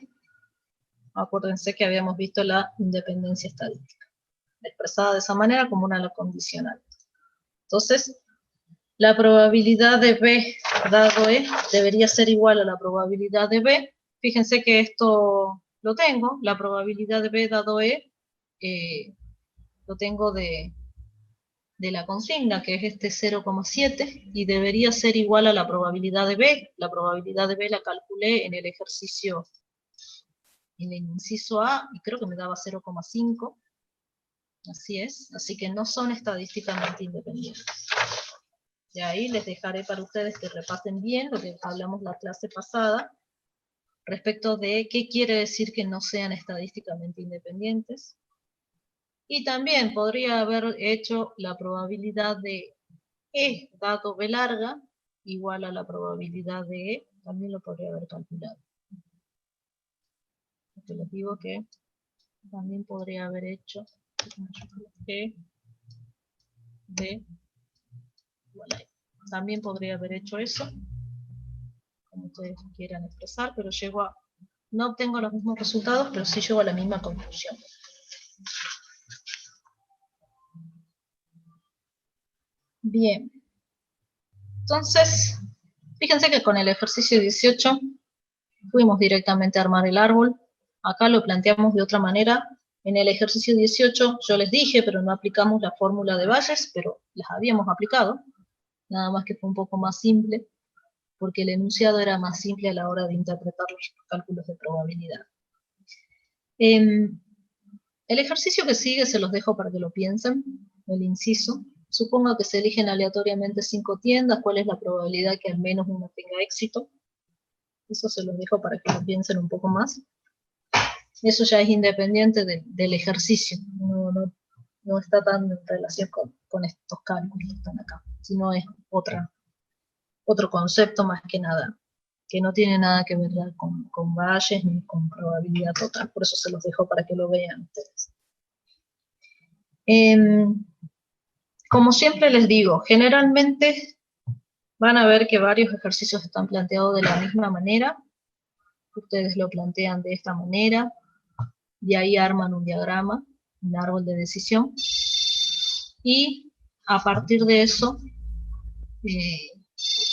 acuérdense que habíamos visto la independencia estadística, expresada de esa manera como una condicional. Entonces, la probabilidad de B dado E debería ser igual a la probabilidad de B. Fíjense que esto lo tengo, la probabilidad de B dado E, lo tengo de la consigna, que es este 0,7, y debería ser igual a la probabilidad de B. La probabilidad de B la calculé en el ejercicio, en el inciso A, y creo que me daba 0,5. Así es, así que no son estadísticamente independientes. De ahí les dejaré para ustedes que repasen bien lo que hablamos la clase pasada, respecto de qué quiere decir que no sean estadísticamente independientes. Y también podría haber hecho la probabilidad de E dado B larga igual a la probabilidad de E, también lo podría haber calculado. Porque les digo que también podría haber hecho E de igual a E. También podría haber hecho eso, como ustedes quieran expresar, pero no obtengo los mismos resultados, pero sí llego a la misma conclusión. Bien. Entonces, fíjense que con el ejercicio 18 fuimos directamente a armar el árbol. Acá lo planteamos de otra manera. En el ejercicio 18 yo les dije, pero no aplicamos la fórmula de Bayes, pero las habíamos aplicado. Nada más que fue un poco más simple, porque el enunciado era más simple a la hora de interpretar los cálculos de probabilidad. El ejercicio que sigue se los dejo para que lo piensen, el inciso. Supongo que se eligen aleatoriamente 5 tiendas, ¿cuál es la probabilidad que al menos una tenga éxito? Eso se los dejo para que lo piensen un poco más. Eso ya es independiente del ejercicio, no está tan en relación con estos cálculos que están acá, sino es otro concepto más que nada, que no tiene nada que ver con Bayes ni con probabilidad total, por eso se los dejo para que lo vean ustedes. Como siempre les digo, generalmente van a ver que varios ejercicios están planteados de la misma manera. Ustedes lo plantean de esta manera, y ahí arman un diagrama, un árbol de decisión, y a partir de eso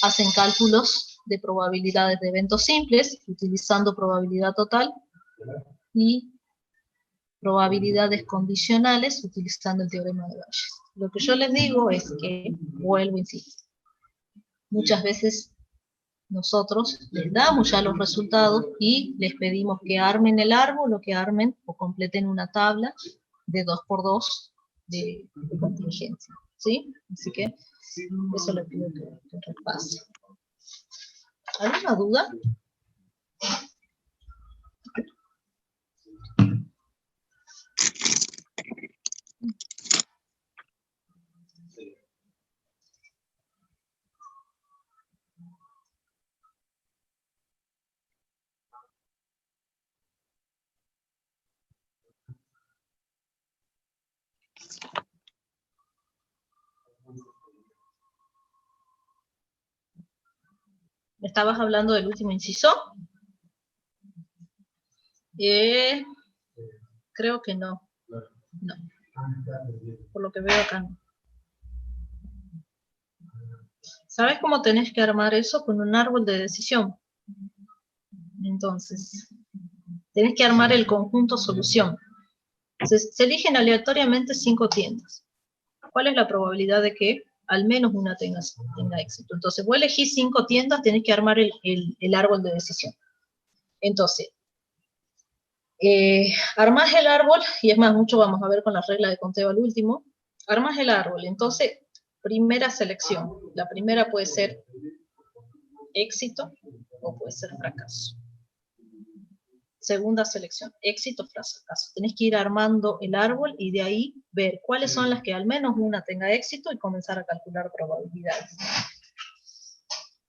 hacen cálculos de probabilidades de eventos simples, utilizando probabilidad total, y probabilidades condicionales, utilizando el teorema de Bayes. Lo que yo les digo es que, vuelvo a insistir, muchas veces nosotros les damos ya los resultados y les pedimos que armen el árbol o que armen o completen una tabla de 2×2 de contingencia, ¿sí? Así que eso le pido que repase. ¿Alguna duda? ¿Me estabas hablando del último inciso? Creo que no. No. Por lo que veo acá no. ¿Sabes cómo tenés que armar eso? Con un árbol de decisión. Entonces, tenés que armar el conjunto solución. Se eligen aleatoriamente 5 tiendas. ¿Cuál es la probabilidad de que al menos una tenga éxito? Entonces, vos elegís 5 tiendas, tenés que armar el árbol de decisión. Entonces, armás el árbol, y es más, mucho vamos a ver con la regla de conteo al último, armás el árbol, entonces, primera selección. La primera puede ser éxito o puede ser fracaso. Segunda selección, éxito, fracaso. Tenés que ir armando el árbol y de ahí ver cuáles son las que al menos una tenga éxito y comenzar a calcular probabilidades.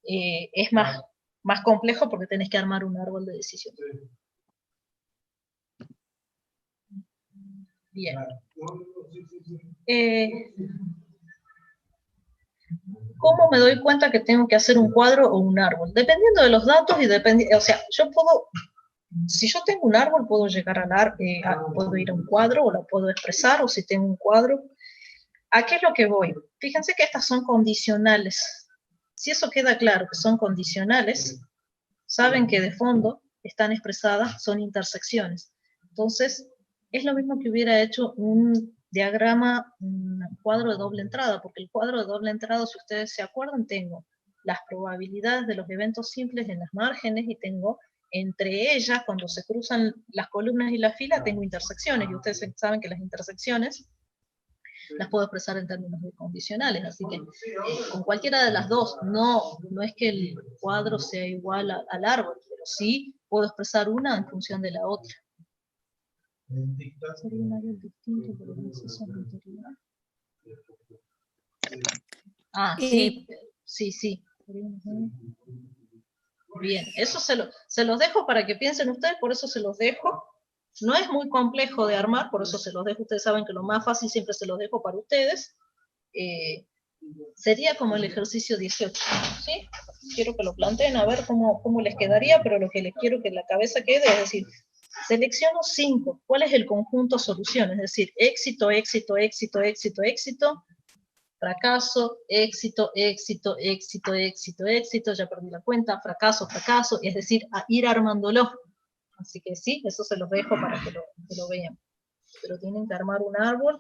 Es más complejo porque tenés que armar un árbol de decisión. Bien. ¿Cómo me doy cuenta que tengo que hacer un cuadro o un árbol? Dependiendo de los datos y o sea, yo puedo, si yo tengo un árbol, puedo llegar puedo ir a un cuadro o lo puedo expresar, o si tengo un cuadro. ¿A qué es lo que voy? Fíjense que estas son condicionales. Si eso queda claro que son condicionales, saben que de fondo están expresadas, son intersecciones. Entonces, es lo mismo que hubiera hecho un diagrama, un cuadro de doble entrada, porque el cuadro de doble entrada, si ustedes se acuerdan, tengo las probabilidades de los eventos simples en las márgenes y tengo entre ellas, cuando se cruzan las columnas y la fila, tengo intersecciones, y ustedes saben que las intersecciones las puedo expresar en términos de condicionales, así que con cualquiera de las dos, no es que el cuadro sea igual al árbol, pero sí puedo expresar una en función de la otra. Sería un área distinto por el inciso anterior. Ah, sí, sí. Bien, eso se los dejo para que piensen ustedes, por eso se los dejo. No es muy complejo de armar, por eso se los dejo. Ustedes saben que lo más fácil siempre se los dejo para ustedes. Sería como el ejercicio 18, ¿sí? Quiero que lo planteen a ver cómo les quedaría, pero lo que les quiero que en la cabeza quede es decir, selecciono 5, ¿cuál es el conjunto solución? Es decir, éxito, éxito, éxito, éxito, éxito, fracaso, éxito, éxito, éxito, éxito, éxito, ya perdí la cuenta, fracaso, fracaso, es decir, a ir armándolo. Así que sí, eso se los dejo para que lo vean. Pero tienen que armar un árbol,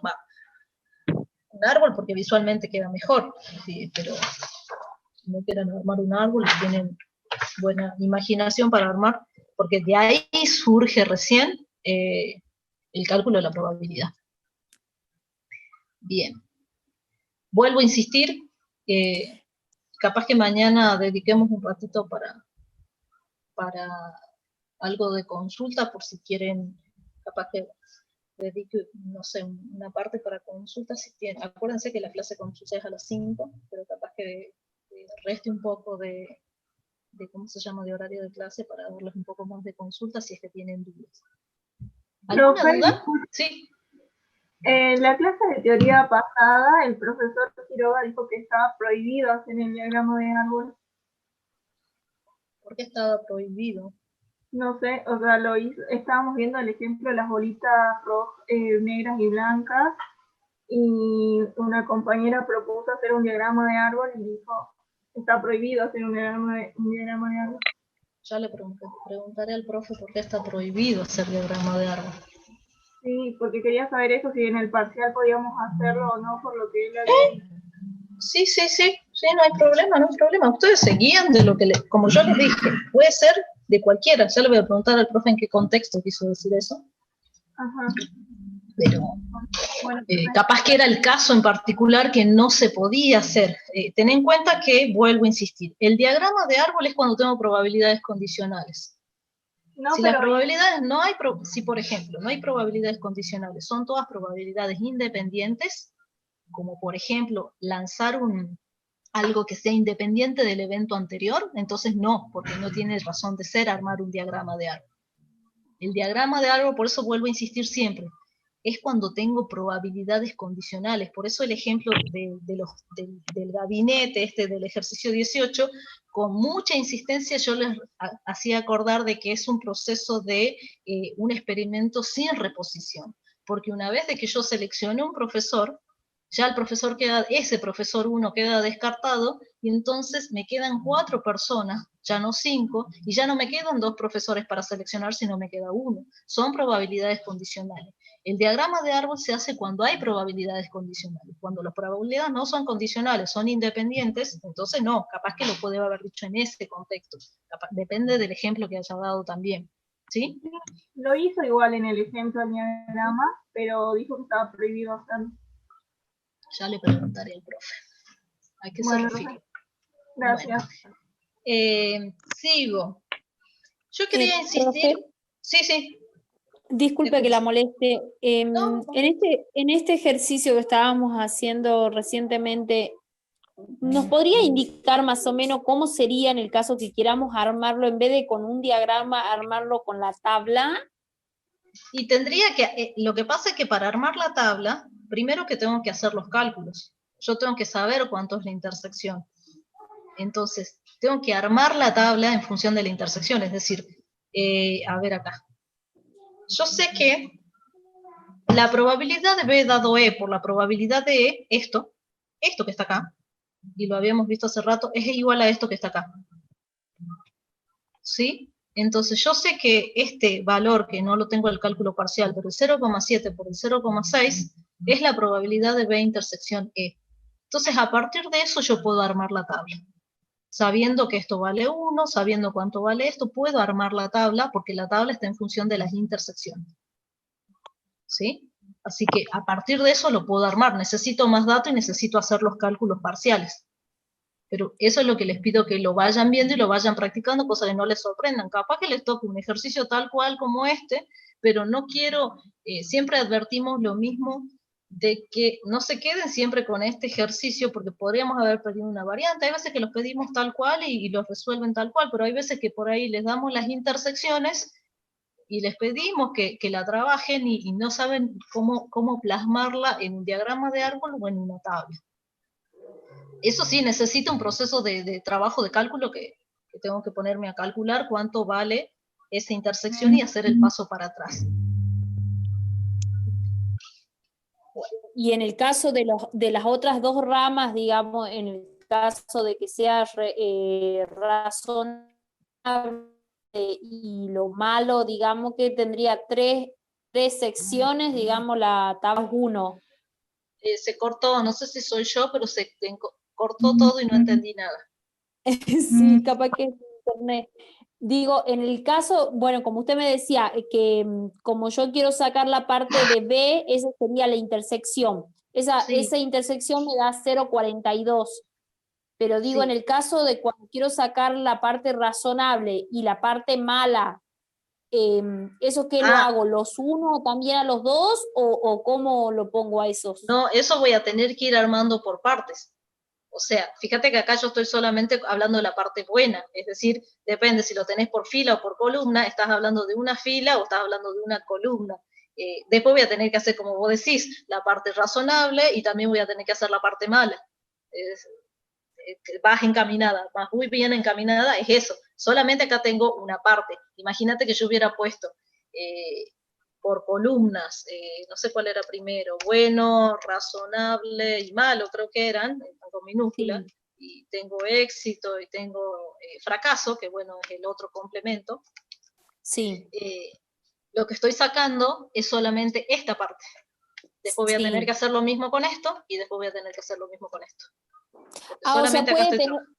un árbol porque visualmente queda mejor, sí, pero si no quieren armar un árbol y tienen buena imaginación para armar, porque de ahí surge recién el cálculo de la probabilidad. Bien. Vuelvo a insistir, capaz que mañana dediquemos un ratito para algo de consulta, por si quieren, capaz que dedique, no sé, una parte para consulta, si tienen. Acuérdense que la clase de consulta es a las 5, pero capaz que reste un poco de ¿cómo se llama?, de horario de clase para darles un poco más de consulta si es que tienen dudas. ¿Alguna duda? Sí. En la clase de teoría pasada, el profesor Quiroga dijo que estaba prohibido hacer el diagrama de árbol. ¿Por qué estaba prohibido? No sé, o sea, estábamos viendo el ejemplo de las bolitas negras y blancas, y una compañera propuso hacer un diagrama de árbol y dijo, está prohibido hacer un diagrama de árbol. Ya le preguntaré al profe por qué está prohibido hacer diagrama de árbol. Sí, porque quería saber eso, si en el parcial podíamos hacerlo o no, por lo que él había dicho. Sí. Sí, no hay problema, no hay problema. Ustedes se guían de lo que, como yo les dije, puede ser de cualquiera. Ya le voy a preguntar al profe en qué contexto quiso decir eso. Ajá. Pero Bueno, capaz que era el caso en particular que no se podía hacer. Ten en cuenta que, vuelvo a insistir, el diagrama de árbol es cuando tengo probabilidades condicionales. no, Si las pero probabilidades no hay, si por ejemplo no hay probabilidades condicionales, son todas probabilidades independientes, como por ejemplo lanzar algo que sea independiente del evento anterior, entonces no, porque no tiene razón de ser armar un diagrama de árbol. El diagrama de árbol, por eso vuelvo a insistir siempre, es cuando tengo probabilidades condicionales. Por eso el ejemplo del gabinete, del ejercicio 18, con mucha insistencia yo les hacía acordar de que es un proceso de un experimento sin reposición. Porque una vez de que yo seleccioné un profesor, ya el profesor queda, ese profesor 1 queda descartado, y entonces me quedan 4 personas, ya no 5, y ya no me quedan 2 profesores para seleccionar, sino me queda 1. Son probabilidades condicionales. El diagrama de árbol se hace cuando hay probabilidades condicionales. Cuando las probabilidades no son condicionales, son independientes, entonces no, capaz que lo puede haber dicho en ese contexto. Capaz, depende del ejemplo que haya dado también. ¿Sí? lo hizo igual en el ejemplo del diagrama, pero dijo que estaba prohibido hacerlo. Ya le preguntaré al profe. ¿A qué se refiere? Gracias. Bueno, sigo. Yo quería insistir. Profe, Sí, sí. disculpe que la moleste. No, En este ejercicio que estábamos haciendo recientemente, ¿nos podría indicar más o menos cómo sería en el caso que queramos armarlo, en vez de con un diagrama, armarlo con la tabla? y tendría que, lo que pasa es que para armar la tabla, primero que tengo que hacer los cálculos. Yo tengo que saber cuánto es la intersección. Entonces, tengo que armar la tabla en función de la intersección. Es decir, a ver acá. Yo sé que la probabilidad de B dado E por la probabilidad de E, esto que está acá, y lo habíamos visto hace rato, es igual a esto que está acá. ¿Sí? Entonces yo sé que este valor, que no lo tengo el cálculo parcial, pero el 0,7 por el 0,6 es la probabilidad de B intersección E. Entonces a partir de eso yo puedo armar la tabla. Sabiendo que esto vale 1, sabiendo cuánto vale esto, puedo armar la tabla porque la tabla está en función de las intersecciones. ¿Sí? Así que a partir de eso lo puedo armar. Necesito más datos y necesito hacer los cálculos parciales. Pero eso es lo que les pido, que lo vayan viendo y lo vayan practicando, cosa que no les sorprendan. Capaz que les toque un ejercicio tal cual como este, pero no quiero, siempre advertimos lo mismo, de que no se queden siempre con este ejercicio, porque podríamos haber pedido una variante. Hay veces que los pedimos tal cual y los resuelven tal cual, pero hay veces que por ahí les damos las intersecciones y les pedimos que la trabajen y no saben cómo plasmarla en un diagrama de árbol o en una tabla. Eso sí, necesita un proceso de trabajo de cálculo que tengo que ponerme a calcular cuánto vale esa intersección y hacer el paso para atrás. Y en el caso de las otras dos ramas, digamos, en el caso de que sea razonable y lo malo, digamos que tendría tres secciones, digamos, la tabla 1. Se cortó, no sé si soy yo, pero se cortó todo y no entendí nada. Sí, capaz que es internet. Digo, en el caso, bueno, como usted me decía, que como yo quiero sacar la parte de B, esa sería la intersección. Esa intersección me da 0,42. Pero digo, en el caso de cuando quiero sacar la parte razonable y la parte mala, ¿eso qué lo hago? ¿Los uno también a los dos o cómo lo pongo a esos? No, eso voy a tener que ir armando por partes. O sea, fíjate que acá yo estoy solamente hablando de la parte buena, es decir, depende si lo tenés por fila o por columna, estás hablando de una fila o estás hablando de una columna. Después voy a tener que hacer, como vos decís, la parte razonable y también voy a tener que hacer la parte mala. Vas encaminada, vas muy bien encaminada, es eso. Solamente acá tengo una parte. Imagínate que yo hubiera puesto por columnas, no sé cuál era primero, bueno, razonable y malo, creo que eran, con minúscula, sí. Y tengo éxito y tengo fracaso, que bueno, es el otro complemento. Sí. Lo que estoy sacando es solamente esta parte. Después voy a tener Sí. que hacer lo mismo con esto, y después voy a tener que hacer lo mismo con esto. Porque Ah, o sea, solamente acá estoy trabajando.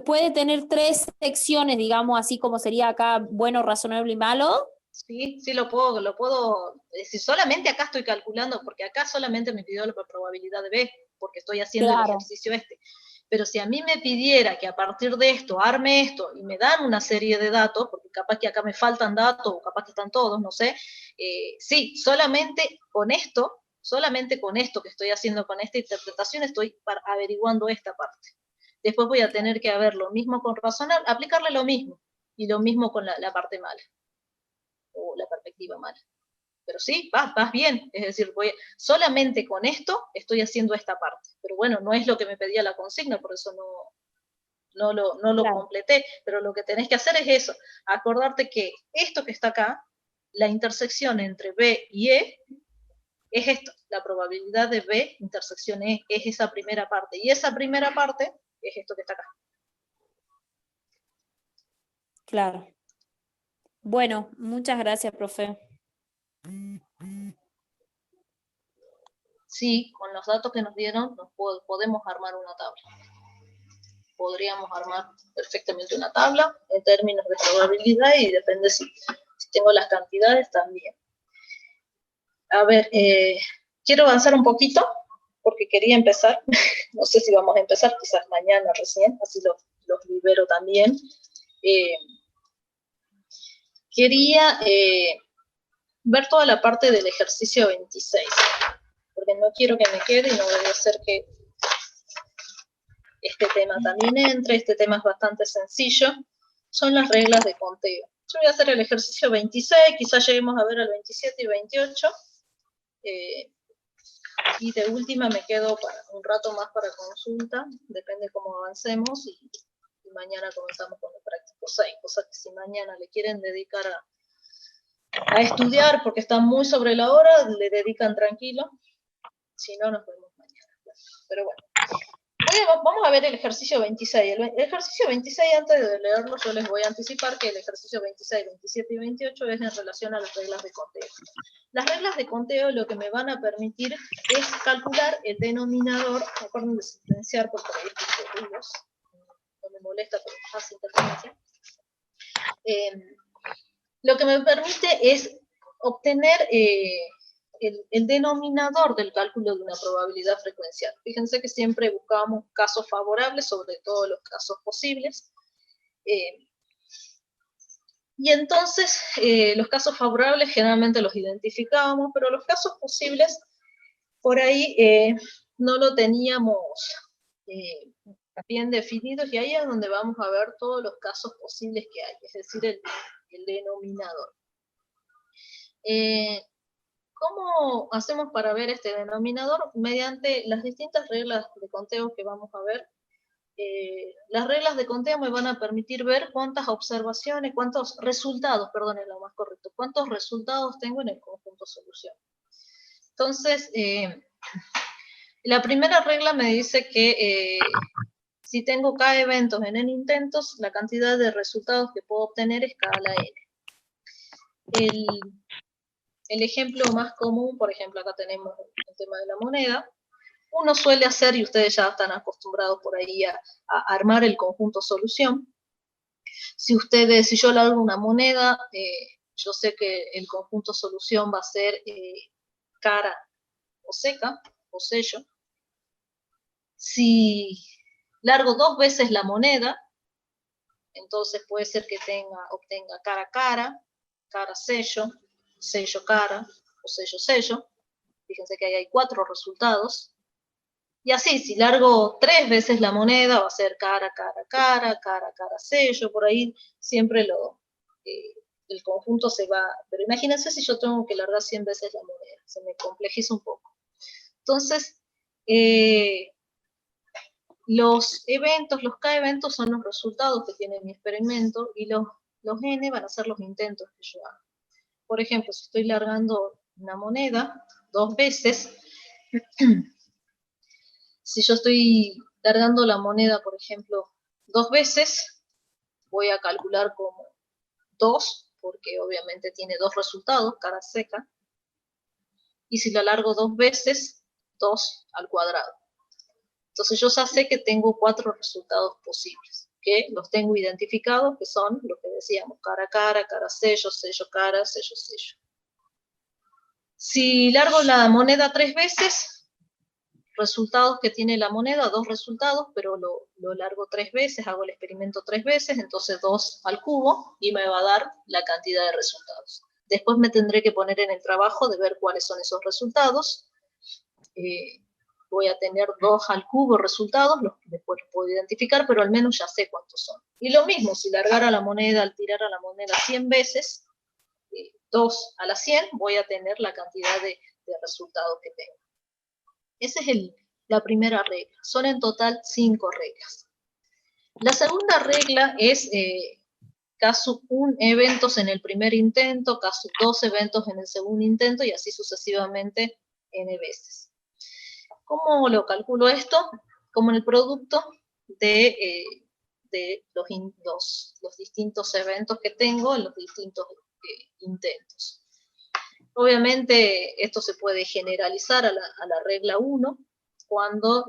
puede tener 3 secciones, digamos, así como sería acá bueno, razonable y malo. Sí, sí lo puedo decir. Solamente acá estoy calculando, porque acá solamente me pidió la probabilidad de B, porque estoy haciendo el Claro. ejercicio este. Pero si a mí me pidiera que a partir de esto arme esto y me dan una serie de datos, porque capaz que acá me faltan datos o capaz que están todos, no sé, sí, solamente con esto que estoy haciendo con esta interpretación, estoy averiguando esta parte. Después voy a tener que ver lo mismo con razonar, aplicarle lo mismo, y lo mismo con la parte mala, o la perspectiva mala. Pero sí, vas bien, es decir, solamente con esto estoy haciendo esta parte. Pero bueno, no es lo que me pedía la consigna, por eso no lo Claro. completé, pero lo que tenés que hacer es eso, acordarte que esto que está acá, la intersección entre B y E, es esto, la probabilidad de B intersección E, es esa primera parte, y esa primera parte es esto que está acá. Claro. Bueno, muchas gracias, profe. Sí, con los datos que nos dieron, podemos armar una tabla. Podríamos armar perfectamente una tabla en términos de probabilidad, y depende si tengo las cantidades también. A ver, quiero avanzar un poquito porque quería empezar. No sé si vamos a empezar, quizás mañana recién, así los libero también. Quería ver toda la parte del ejercicio 26, porque no quiero que me quede y no voy a hacer que este tema también entre. Este tema es bastante sencillo, son las reglas de conteo. Yo voy a hacer el ejercicio 26, quizás lleguemos a ver el 27 y 28, y de última me quedo para un rato más para consulta, depende cómo avancemos, y mañana comenzamos con el práctico 6, cosa que si mañana le quieren dedicar a estudiar porque está muy sobre la hora, le dedican tranquilo, si no nos vemos mañana. Pero bueno. Vamos a ver el ejercicio 26. El ejercicio 26, antes de leerlo, yo les voy a anticipar que el ejercicio 26, 27 y 28 es en relación a las reglas de conteo. Las reglas de conteo lo que me van a permitir es calcular el denominador. Acuérdense de silenciar porque ahí escucho ruidos. No me molesta, pero hace interferencia. Lo que me permite es obtener el denominador del cálculo de una probabilidad frecuencial. Fíjense que siempre buscábamos casos favorables sobre todos los casos posibles. Y entonces los casos favorables generalmente los identificábamos, pero los casos posibles por ahí no lo teníamos bien definidos, y ahí es donde vamos a ver todos los casos posibles que hay, es decir, el denominador. ¿Cómo hacemos para ver este denominador? Mediante las distintas reglas de conteo que vamos a ver. Las reglas de conteo me van a permitir ver cuántas observaciones, cuántos resultados, perdón, es lo más correcto, cuántos resultados tengo en el conjunto solución. Entonces, la primera regla me dice que si tengo K eventos en N intentos, la cantidad de resultados que puedo obtener es K a la N. El ejemplo más común, por ejemplo, acá tenemos el tema de la moneda. Uno suele hacer, y ustedes ya están acostumbrados por ahí a armar el conjunto solución. Si yo largo una moneda, yo sé que el conjunto solución va a ser cara o seca, o sello. Si largo 2 veces la moneda, entonces puede ser que obtenga cara cara, cara sello, sello cara, o sello sello. Fíjense que ahí hay 4 resultados. Y así, si largo 3 veces la moneda, va a ser cara, cara, cara, cara, cara, sello. Por ahí siempre el conjunto se va. Pero imagínense si yo tengo que largar 100 veces la moneda. Se me complejiza un poco. Entonces, los K eventos son los resultados que tiene mi experimento, y los N van a ser los intentos que yo hago. Por ejemplo, si estoy largando una moneda 2 veces, si yo estoy largando la moneda, por ejemplo, 2 veces, voy a calcular como 2, porque obviamente tiene 2 resultados, cara seca. y si lo alargo 2 veces, 2 al cuadrado. Entonces yo ya sé que tengo 4 resultados posibles, que los tengo identificados, que son lo que decíamos, cara, cara, sello, sello, cara, sello, sello. Si largo la moneda 3 veces, resultados que tiene la moneda, 2 resultados, pero lo largo 3 veces, hago el experimento 3 veces, entonces 2 al cubo, y me va a dar la cantidad de resultados. Después me tendré que poner en el trabajo de ver cuáles son esos resultados. Voy a tener 2 al cubo resultados, los que después los puedo identificar, pero al menos ya sé cuántos son. Y lo mismo, si largara la moneda, al tirar a la moneda 100 veces, 2 a la 100, voy a tener la cantidad de resultados que tengo. Esa es la primera regla. Son en total 5 reglas. La segunda regla es caso 1 eventos en el primer intento, caso 2 eventos en el segundo intento, y así sucesivamente n veces. ¿Cómo lo calculo esto? Como en el producto de los distintos eventos que tengo en los distintos intentos. Obviamente esto se puede generalizar a la regla 1, cuando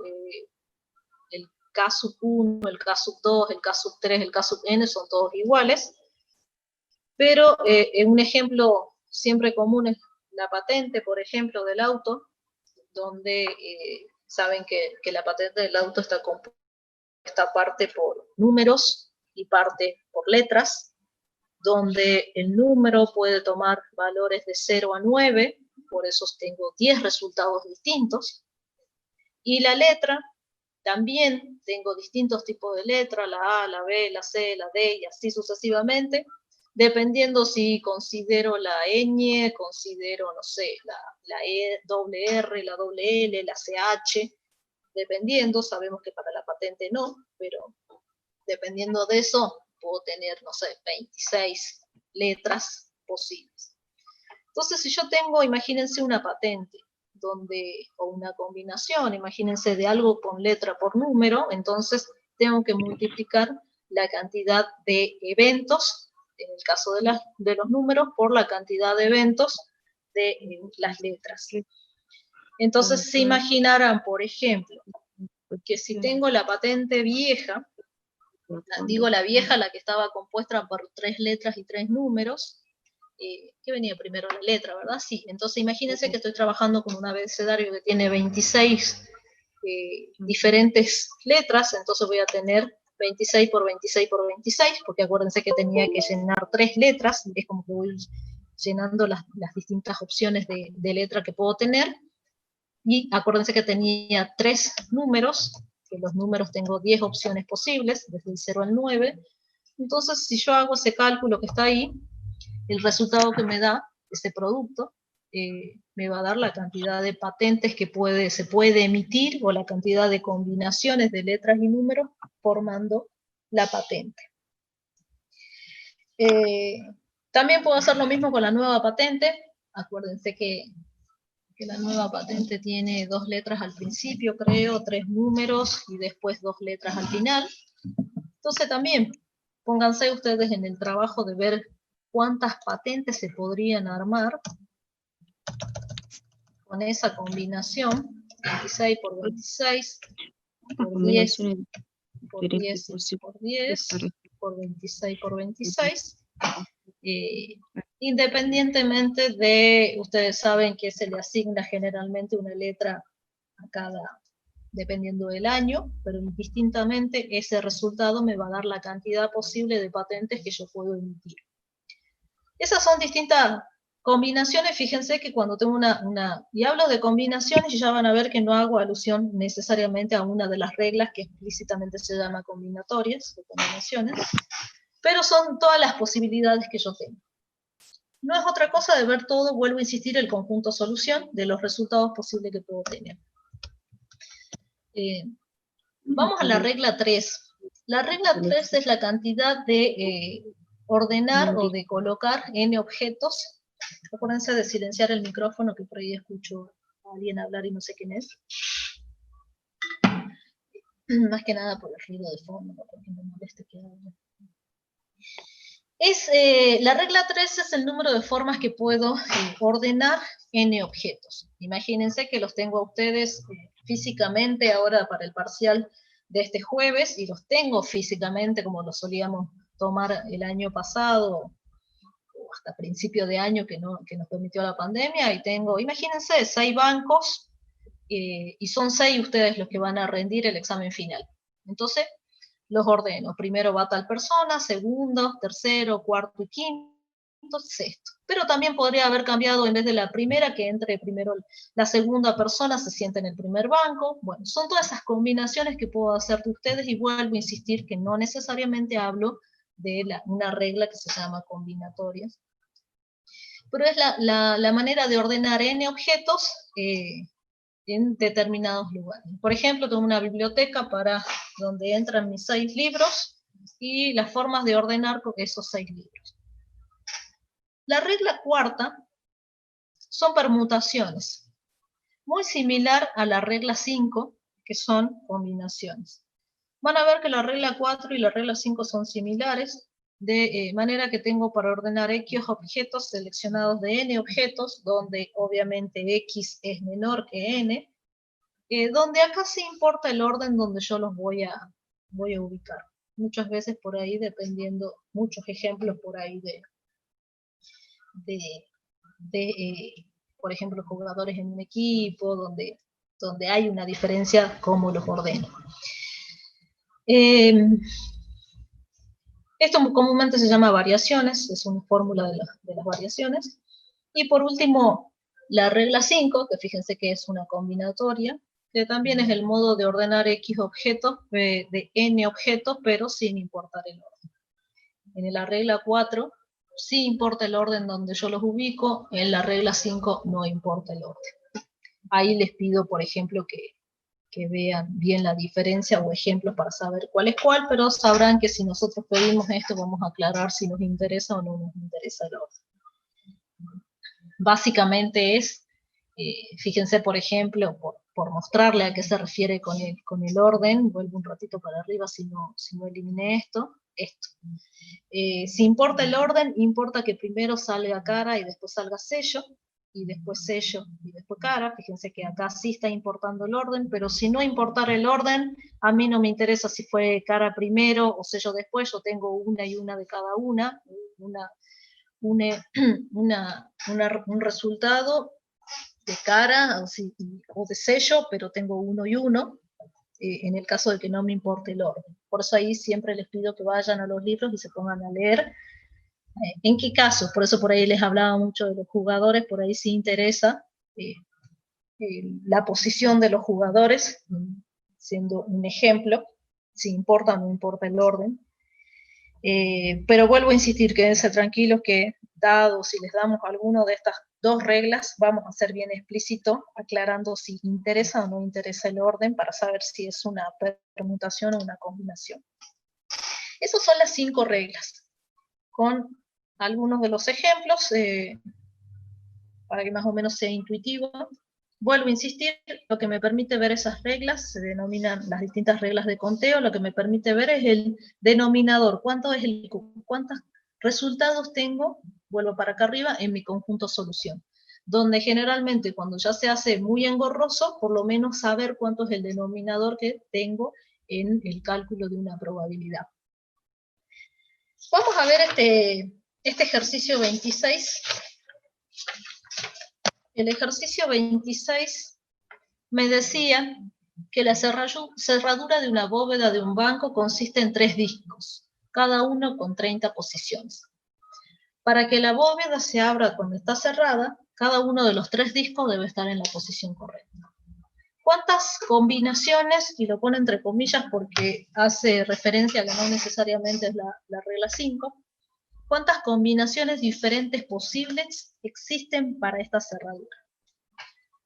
el caso 1, el caso 2, el caso 3, el caso n son todos iguales, pero un ejemplo siempre común es la patente, por ejemplo, del auto, donde saben que la patente del auto está compuesta parte por números y parte por letras, donde el número puede tomar valores de 0 a 9, por eso tengo 10 resultados distintos, y la letra también tengo distintos tipos de letra, la A, la B, la C, la D, y así sucesivamente, dependiendo si considero la ñ, considero, no sé, la E, doble R, la doble L, la CH, dependiendo, sabemos que para la patente no, pero dependiendo de eso, puedo tener, no sé, 26 letras posibles. Entonces, si yo tengo, imagínense una patente, o una combinación, imagínense de algo con letra por número, entonces tengo que multiplicar la cantidad de eventos, en el caso de los números, por la cantidad de eventos de las letras. Entonces se imaginarán, por ejemplo, que si tengo la patente vieja, digo la vieja, la que estaba compuesta por 3 letras y 3 números, ¿qué venía primero? La letra, ¿verdad? Sí, entonces imagínense que estoy trabajando con un abecedario que tiene 26 diferentes letras, entonces voy a tener 26 por 26 por 26, porque acuérdense que tenía que llenar 3 letras, es como que voy llenando las distintas opciones de letra que puedo tener, y acuérdense que tenía 3 números, que los números tengo 10 opciones posibles, desde el 0 al 9, entonces si yo hago ese cálculo que está ahí, el resultado que me da ese producto me va a dar la cantidad de patentes que se puede emitir, o la cantidad de combinaciones de letras y números formando la patente. También puedo hacer lo mismo con la nueva patente. Acuérdense que la nueva patente tiene 2 letras al principio, creo, 3 números y después 2 letras al final. Entonces también pónganse ustedes en el trabajo de ver cuántas patentes se podrían armar con esa combinación, 26 por 26, por 10, por 10, por 10, por 26 por 26, independientemente de, ustedes saben que se le asigna generalmente una letra a cada, dependiendo del año, pero indistintamente ese resultado me va a dar la cantidad posible de patentes que yo puedo emitir. Esas son distintas combinaciones. Fíjense que cuando tengo y hablo de combinaciones, y ya van a ver que no hago alusión necesariamente a una de las reglas que explícitamente se llama combinatorias o combinaciones, pero son todas las posibilidades que yo tengo. No es otra cosa de ver todo, vuelvo a insistir, el conjunto solución de los resultados posibles que puedo tener. Vamos a la regla 3. La regla 3 es la cantidad de ordenar o de colocar n objetos. Acuérdense de silenciar el micrófono, que por ahí escucho a alguien hablar y no sé quién es. Más que nada por el ruido de fondo, no porque me moleste que hable. La regla 3 es el número de formas que puedo ordenar n objetos. Imagínense que los tengo a ustedes físicamente ahora para el parcial de este jueves, y los tengo físicamente como lo solíamos tomar el año pasado, o hasta principio de año que nos permitió la pandemia, y tengo, imagínense, 6 bancos, y son 6 ustedes los que van a rendir el examen final. Entonces, los ordeno. Primero va tal persona, segundo, tercero, cuarto y quinto, sexto. Pero también podría haber cambiado, en vez de la primera, que entre primero la segunda persona, se siente en el primer banco. Bueno, son todas esas combinaciones que puedo hacer de ustedes, y vuelvo a insistir que no necesariamente hablo de una regla que se llama combinatorias. Pero es la manera de ordenar n objetos en determinados lugares. Por ejemplo, tengo una biblioteca donde entran mis 6 libros, y las formas de ordenar con esos 6 libros. La regla cuarta son permutaciones, muy similar a la regla 5, que son combinaciones. Van a ver que la regla 4 y la regla 5 son similares, de manera que tengo para ordenar X objetos seleccionados de n objetos, donde obviamente X es menor que n, donde acá sí importa el orden donde yo los voy a ubicar. Muchas veces por ahí, dependiendo, muchos ejemplos por ahí por ejemplo, jugadores en un equipo, donde hay una diferencia, cómo los ordeno. Esto comúnmente se llama variaciones, es una fórmula de las variaciones. Y por último, la regla 5, que fíjense que es una combinatoria, que también es el modo de ordenar X objetos, de n objetos, pero sin importar el orden. En la regla 4 sí importa el orden donde yo los ubico, en la regla 5 no importa el orden. Ahí les pido, por ejemplo, que vean bien la diferencia o ejemplos para saber cuál es cuál, pero sabrán que si nosotros pedimos esto, vamos a aclarar si nos interesa o no nos interesa el orden. Básicamente es, fíjense, por ejemplo, por mostrarle a qué se refiere con el orden, vuelvo un ratito para arriba si no eliminé esto. Si importa el orden, importa que primero salga cara y después salga sello, y después sello y después cara. Fíjense que acá sí está importando el orden, pero si no importara el orden, a mí no me interesa si fue cara primero o sello después. Yo tengo una y una de cada una, un resultado de cara o de sello, pero tengo uno y uno, en el caso de que no me importe el orden. Por eso ahí siempre les pido que vayan a los libros y se pongan a leer. ¿En qué casos? Por eso por ahí les hablaba mucho de los jugadores, por ahí sí interesa la posición de los jugadores, siendo un ejemplo, si importa o no importa el orden. Pero vuelvo a insistir, quédense tranquilos que, dado si les damos alguno de estas 2 reglas, vamos a ser bien explícito, aclarando si interesa o no interesa el orden, para saber si es una permutación o una combinación. Esas son las 5 reglas, con algunos de los ejemplos, para que más o menos sea intuitivo. Vuelvo a insistir, lo que me permite ver esas reglas se denominan las distintas reglas de conteo. Lo que me permite ver es el denominador, cuántos resultados tengo, vuelvo para acá arriba, en mi conjunto solución. Donde generalmente cuando ya se hace muy engorroso, por lo menos saber cuánto es el denominador que tengo en el cálculo de una probabilidad. Vamos a ver este ejercicio 26. El ejercicio 26 me decía que la cerradura de una bóveda de un banco consiste en 3 discos, cada uno con 30 posiciones. Para que la bóveda se abra cuando está cerrada, cada uno de los 3 discos debe estar en la posición correcta. ¿Cuántas combinaciones? Y lo pone entre comillas porque hace referencia a que no necesariamente es la regla 5. ¿Cuántas combinaciones diferentes posibles existen para esta cerradura?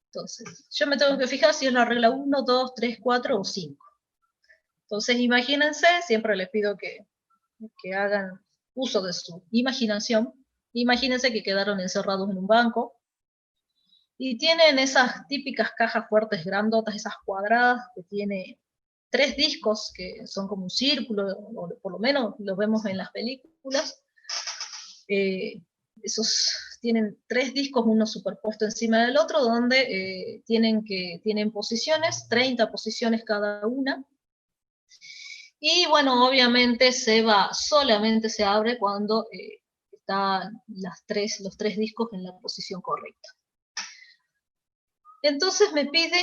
Entonces, yo me tengo que fijar si es la regla 1, 2, 3, 4 o 5. Entonces, imagínense, siempre les pido que hagan uso de su imaginación. Imagínense que quedaron encerrados en un banco y tienen esas típicas cajas fuertes grandotas, esas cuadradas, que tiene 3 discos que son como un círculo, o por lo menos los vemos en las películas. esos tienen 3 discos, uno superpuesto encima del otro, donde tienen posiciones, 30 posiciones cada una. Y bueno, obviamente solamente se abre cuando están los 3 discos en la posición correcta. Entonces me pide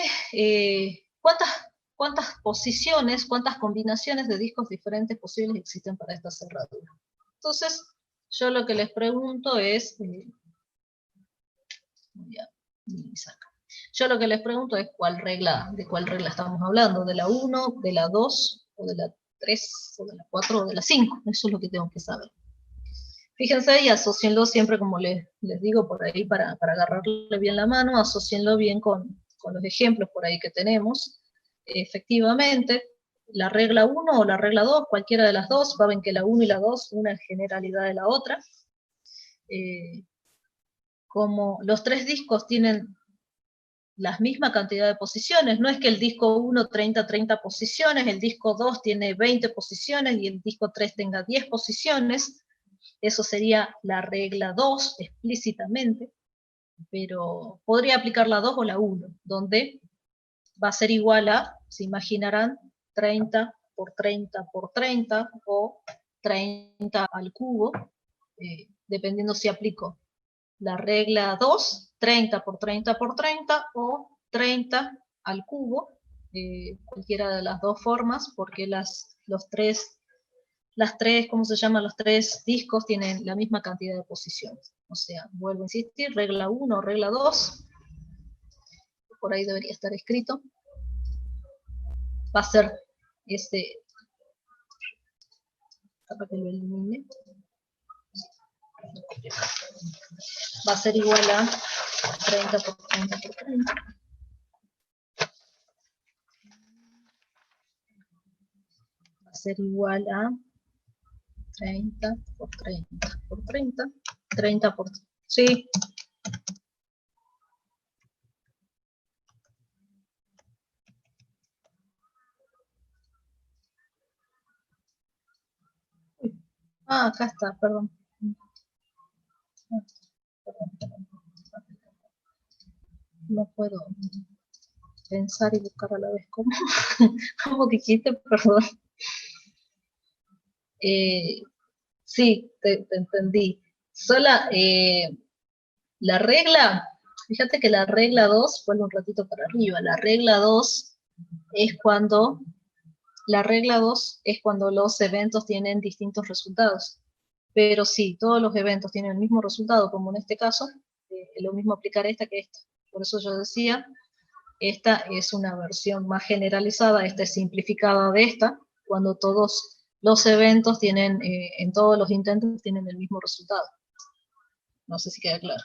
cuántas posiciones, cuántas combinaciones de discos diferentes posibles existen para esta cerradura. Entonces, yo lo que les pregunto es, voy a minimizar acá. Yo lo que les pregunto es de cuál regla estamos hablando, de la 1, de la 2, o de la 3, o de la 4, o de la 5. Eso es lo que tengo que saber. Fíjense y asocienlo siempre, como les digo por ahí, para agarrarle bien la mano, asocienlo bien con los ejemplos por ahí que tenemos. Efectivamente, la regla 1 o la regla 2, cualquiera de las dos, saben que la 1 y la 2, una es generalidad de la otra. Como los 3 discos tienen la misma cantidad de posiciones, no es que el disco 1 30 posiciones, el disco 2 tiene 20 posiciones y el disco 3 tenga 10 posiciones, eso sería la regla 2 explícitamente, pero podría aplicar la 2 o la 1, donde va a ser igual a, se imaginarán, 30 por 30 por 30, o 30 al cubo, dependiendo si aplico la regla 2, 30 por 30 por 30, o 30 al cubo, cualquiera de las dos formas, porque las tres, ¿cómo se llama? Los 3 discos tienen la misma cantidad de posiciones. O sea, vuelvo a insistir, regla 1, regla 2, por ahí debería estar escrito, va a ser para que lo elimine, va a ser igual a 30 por 30 por 30. Va a ser igual a 30 por 30 por 30, 30 por... Sí. Ah, acá está, perdón. No puedo pensar y buscar a la vez. ¿Cómo dijiste? Perdón. Sí, te entendí. La regla, fíjate que la regla 2, vuelvo un ratito para arriba, la regla 2 es cuando los eventos tienen distintos resultados. Pero sí, todos los eventos tienen el mismo resultado, como en este caso, lo mismo aplicar esta que esta. Por eso yo decía, esta es una versión más generalizada, esta es simplificada de esta, cuando todos los eventos tienen, en todos los intentos tienen el mismo resultado. No sé si queda claro.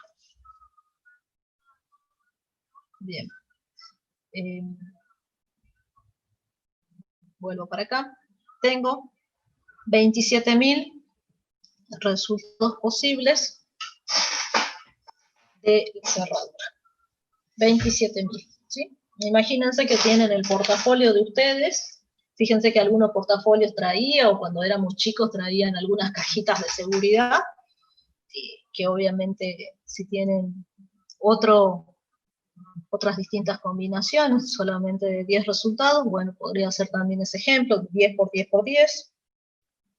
Bien. Vuelvo para acá. Tengo 27.000 resultados posibles de cerradura. 27.000, ¿sí? Imagínense que tienen el portafolio de ustedes. Fíjense que algunos portafolios traía, o cuando éramos chicos traían algunas cajitas de seguridad, que obviamente si tienen otras distintas combinaciones, solamente de 10 resultados, bueno, podría ser también ese ejemplo, 10 por 10 por 10.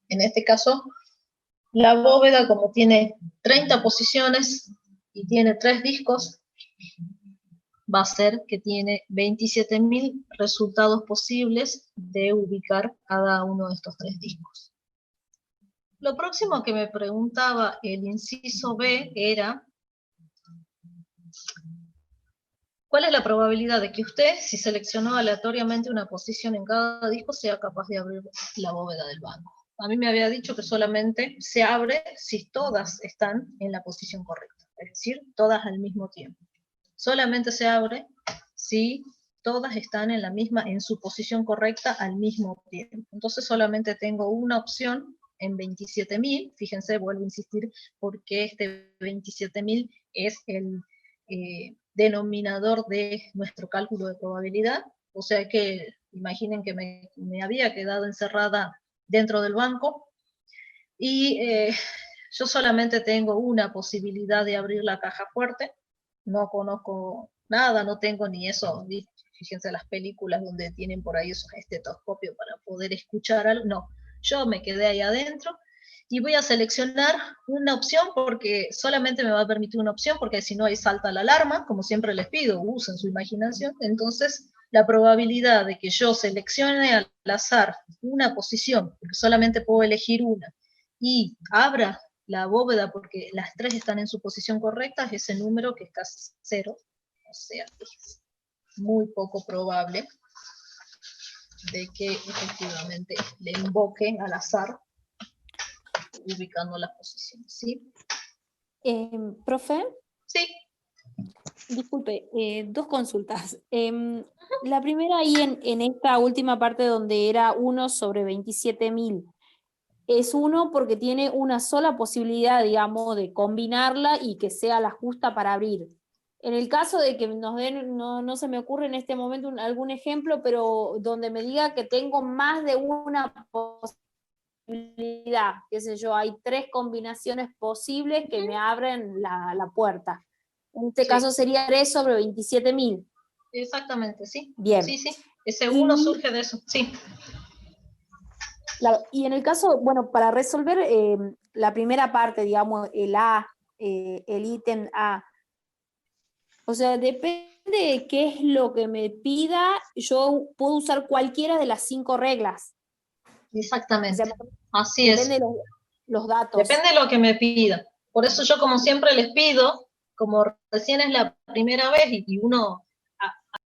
En este caso, la bóveda, como tiene 30 posiciones y tiene 3 discos, va a ser que tiene 27.000 resultados posibles de ubicar cada uno de estos 3 discos. Lo próximo que me preguntaba el inciso B era, ¿cuál es la probabilidad de que usted, si seleccionó aleatoriamente una posición en cada disco, sea capaz de abrir la bóveda del banco? A mí me había dicho que solamente se abre si todas están en la posición correcta, es decir, todas al mismo tiempo. Solamente se abre si todas están en su posición correcta al mismo tiempo. Entonces solamente tengo una opción en 27.000, fíjense, vuelvo a insistir, porque este 27.000 es el denominador de nuestro cálculo de probabilidad, o sea que imaginen que me había quedado encerrada dentro del banco, y Yo solamente tengo una posibilidad de abrir la caja fuerte, no conozco nada, no tengo ni eso, fíjense las películas donde tienen por ahí esos estetoscopios para poder escuchar algo, no, yo me quedé ahí adentro y voy a seleccionar una opción porque solamente me va a permitir una opción, porque si no ahí salta la alarma, como siempre les pido, usen su imaginación. Entonces la probabilidad de que yo seleccione al azar una posición, porque solamente puedo elegir una, y abra la bóveda porque las tres están en su posición correcta, es ese número que es casi 0, o sea, es muy poco probable de que efectivamente le invoquen al azar ubicando las posiciones, ¿sí? Profe, Sí. disculpe, dos consultas. La primera ahí en esta última parte donde era 1 sobre 27.000. Es 1 porque tiene una sola posibilidad, digamos, de combinarla y que sea la justa para abrir. En el caso de que nos den, no se me ocurre en este momento algún ejemplo, pero donde me diga que tengo más de una posibilidad, qué sé yo, hay 3 combinaciones posibles que me abren la puerta. En este caso sería 3 sobre 27.000. Exactamente, sí. Bien. Sí, sí. Ese 1 surge de eso, sí. Claro, y en el caso, bueno, para resolver la primera parte, digamos, el A, el ítem A, o sea, depende de qué es lo que me pida, yo puedo usar cualquiera de las 5 reglas. Exactamente. O sea, así depende es. de los datos. Depende de lo que me pida. Por eso yo como siempre les pido, como recién es la primera vez y uno,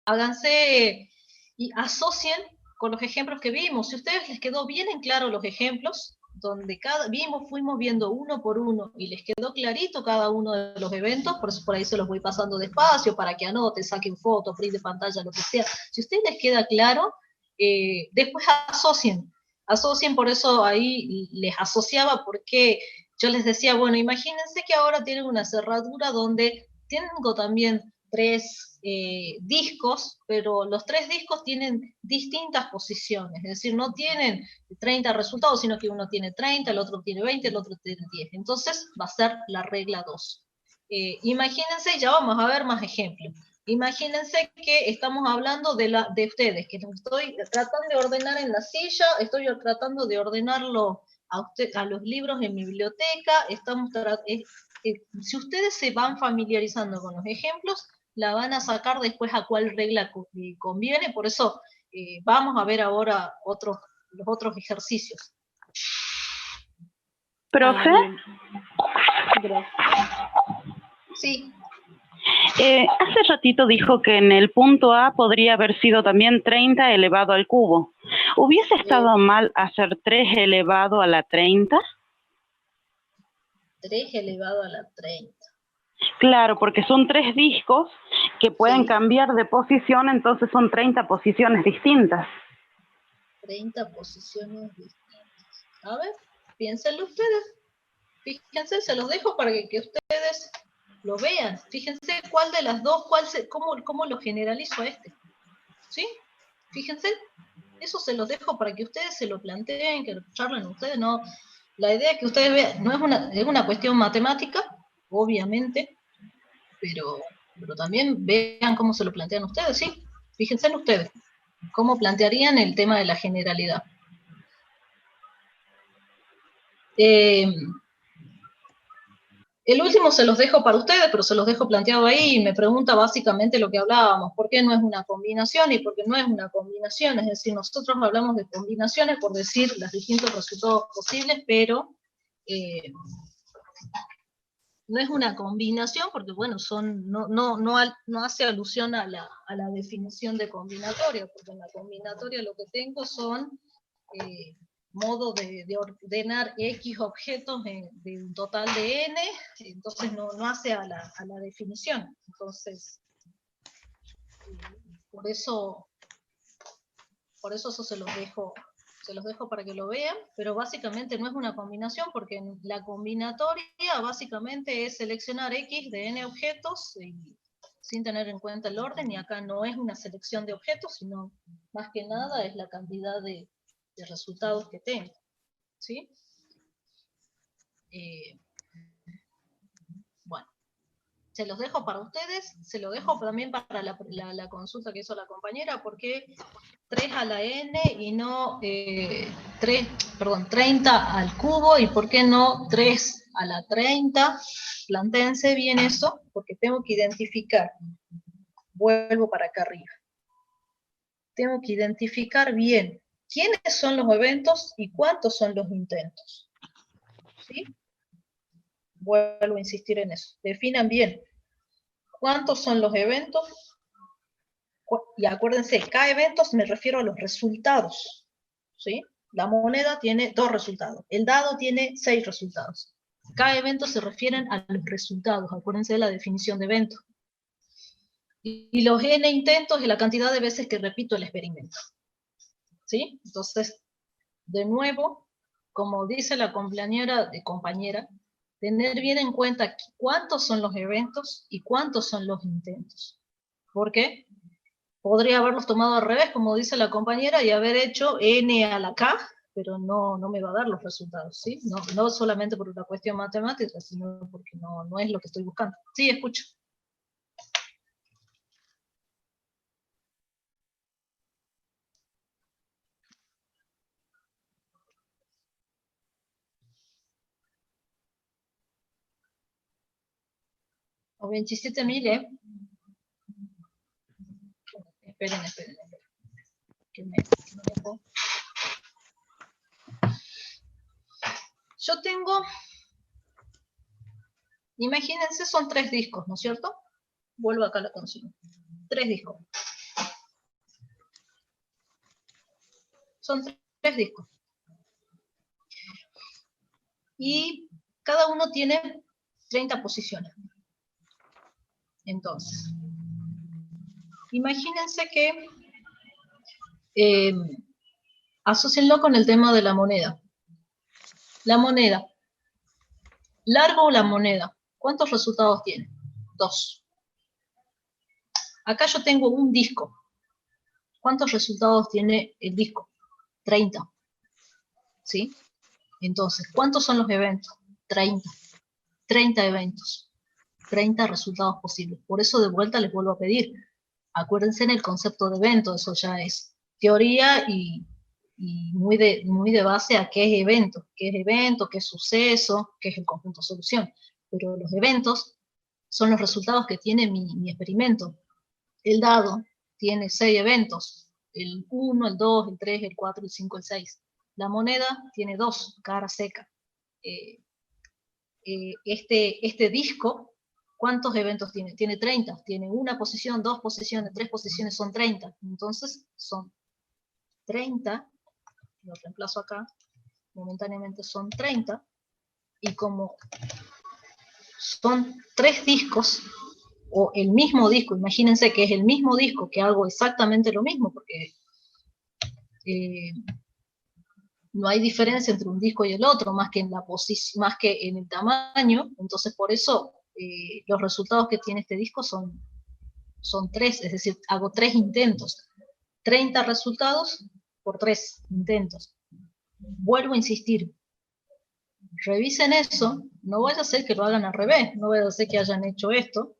háganse y asocien con los ejemplos que vimos. Si a ustedes les quedó bien en claro los ejemplos, donde fuimos viendo uno por uno y les quedó clarito cada uno de los eventos, por eso por ahí se los voy pasando despacio para que anoten, saquen fotos, print de pantalla, lo que sea. Si a ustedes les queda claro, después asocien, por eso ahí les asociaba, porque yo les decía, bueno, imagínense que ahora tienen una cerradura donde tengo también 3 discos, pero los 3 discos tienen distintas posiciones, es decir, no tienen 30 resultados, sino que uno tiene 30, el otro tiene 20, el otro tiene 10. Entonces va a ser la regla 2. Imagínense, ya vamos a ver más ejemplos. Imagínense que estamos hablando de ustedes, que los estoy tratando de ordenar en la silla, estoy tratando de ordenarlo a los libros en mi biblioteca, si ustedes se van familiarizando con los ejemplos, la van a sacar después a cuál regla conviene, por eso vamos a ver ahora los otros ejercicios. Profe. Sí. Hace ratito dijo que en el punto A podría haber sido también 30 elevado al cubo. ¿Hubiese estado mal hacer 3 elevado a la 30? 3 elevado a la 30. Claro, porque son 3 discos que pueden cambiar de posición, entonces son 30 posiciones distintas. 30 posiciones distintas. A ver, piénsenlo ustedes. Fíjense, se los dejo para que ustedes lo vean. Fíjense cuál de las dos, cómo lo generalizo a este. ¿Sí? Fíjense, eso se los dejo para que ustedes se lo planteen, que lo charlen ustedes. No, la idea es que ustedes vean, no es una cuestión matemática, obviamente, pero también vean cómo se lo plantean ustedes, ¿sí? Fíjense en ustedes, cómo plantearían el tema de la generalidad. El último se los dejo para ustedes, pero se los dejo planteado ahí y me pregunta básicamente lo que hablábamos, ¿por qué no es una combinación? Y por qué no es una combinación, es decir, nosotros hablamos de combinaciones por decir los distintos resultados posibles, pero no es una combinación porque, bueno, no hace alusión a la definición de combinatoria, porque en la combinatoria lo que tengo son modo de ordenar X objetos de un total de N, entonces no hace a la definición. Entonces, por eso eso se los dejo para que lo vean, pero básicamente no es una combinación, porque la combinatoria básicamente es seleccionar X de N objetos sin tener en cuenta el orden, y acá no es una selección de objetos, sino más que nada es la cantidad de resultados que tengo. ¿Sí? Se los dejo para ustedes, se lo dejo también para la consulta que hizo la compañera, porque 3 a la n y no 30 al cubo, y por qué no 3 a la 30, plantéense bien eso, porque tengo que identificar, vuelvo para acá arriba, tengo que identificar bien quiénes son los eventos y cuántos son los intentos, ¿sí? Vuelvo a insistir en eso, definan bien cuántos son los eventos, y acuérdense, cada evento me refiero a los resultados, ¿sí? La moneda tiene 2 resultados, el dado tiene 6 resultados. Cada evento se refieren a los resultados, acuérdense de la definición de evento. Y los n intentos es la cantidad de veces que repito el experimento, ¿sí? Entonces, de nuevo, como dice la compañera, tener bien en cuenta cuántos son los eventos y cuántos son los intentos. ¿Por qué? Podría haberlos tomado al revés, como dice la compañera, y haber hecho n a la k, pero no me va a dar los resultados, ¿sí? No solamente por una cuestión matemática, sino porque no es lo que estoy buscando. Sí, escucho. O 27.000, Esperen. Que me dejo. Yo tengo, imagínense, son 3 discos, ¿no es cierto? Vuelvo acá a la consigna. 3 discos. Son 3 discos. Y cada uno tiene 30 posiciones. Entonces, imagínense que asócienlo con el tema de la moneda. La moneda. Largo la moneda. ¿Cuántos resultados tiene? 2. Acá yo tengo un disco. ¿Cuántos resultados tiene el disco? 30. ¿Sí? Entonces, ¿cuántos son los eventos? 30. 30 eventos. 30 resultados posibles. Por eso de vuelta les vuelvo a pedir. Acuérdense en el concepto de evento, eso ya es teoría y muy de base a qué es evento, qué es suceso, qué es el conjunto solución. Pero los eventos son los resultados que tiene mi experimento. El dado tiene 6 eventos, el 1, el 2, el 3, el 4, el 5, el 6. La moneda tiene 2, cara seca. Este disco, ¿cuántos eventos tiene? Tiene 30, tiene 1 posición, 2 posiciones, 3 posiciones, son 30. Entonces son 30, lo reemplazo acá, momentáneamente son 30, y como son 3 discos, o el mismo disco, imagínense que es el mismo disco, que hago exactamente lo mismo, porque no hay diferencia entre un disco y el otro, más que en la posición, más que en el tamaño. Entonces por eso los resultados que tiene este disco son 3, es decir, hago 3 intentos, 30 resultados por 3 intentos. Vuelvo a insistir, revisen eso, no vaya a ser que lo hagan al revés, no vaya a ser que hayan hecho esto,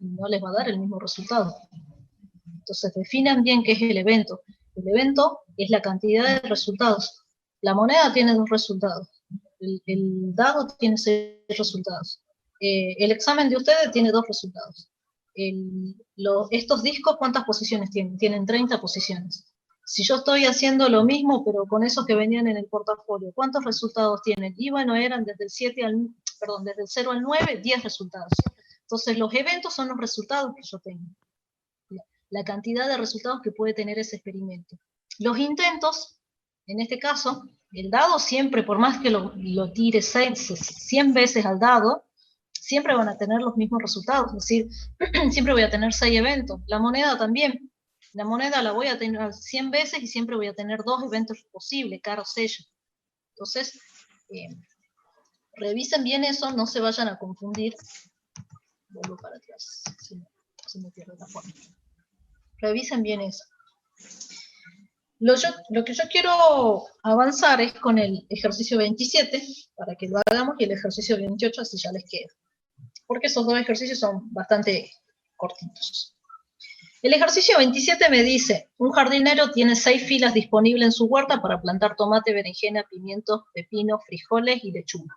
y no les va a dar el mismo resultado. Entonces definan bien qué es el evento. El evento es la cantidad de resultados. La moneda tiene 2 resultados. El dado tiene 6 resultados. El examen de ustedes tiene 2 resultados. Estos discos, ¿cuántas posiciones tienen? Tienen 30 posiciones. Si yo estoy haciendo lo mismo, pero con esos que venían en el portafolio, ¿cuántos resultados tienen? Y bueno, eran desde desde el 0 al 9, 10 resultados. Entonces los eventos son los resultados que yo tengo. La cantidad de resultados que puede tener ese experimento. Los intentos, en este caso, el dado siempre, por más que lo tire 100 veces al dado, siempre van a tener los mismos resultados, es decir, siempre voy a tener 6 eventos. La moneda también. La moneda la voy a tener 100 veces y siempre voy a tener 2 eventos posibles, cara o sello. Entonces, revisen bien eso, no se vayan a confundir. Vuelvo para atrás, se me pierde la forma. Revisen bien eso. Lo que yo quiero avanzar es con el ejercicio 27, para que lo hagamos, y el ejercicio 28, así ya les queda. porque esos dos ejercicios son bastante cortitos. El ejercicio 27 me dice, un jardinero tiene 6 filas disponibles en su huerta para plantar tomate, berenjena, pimientos, pepino, frijoles y lechuga.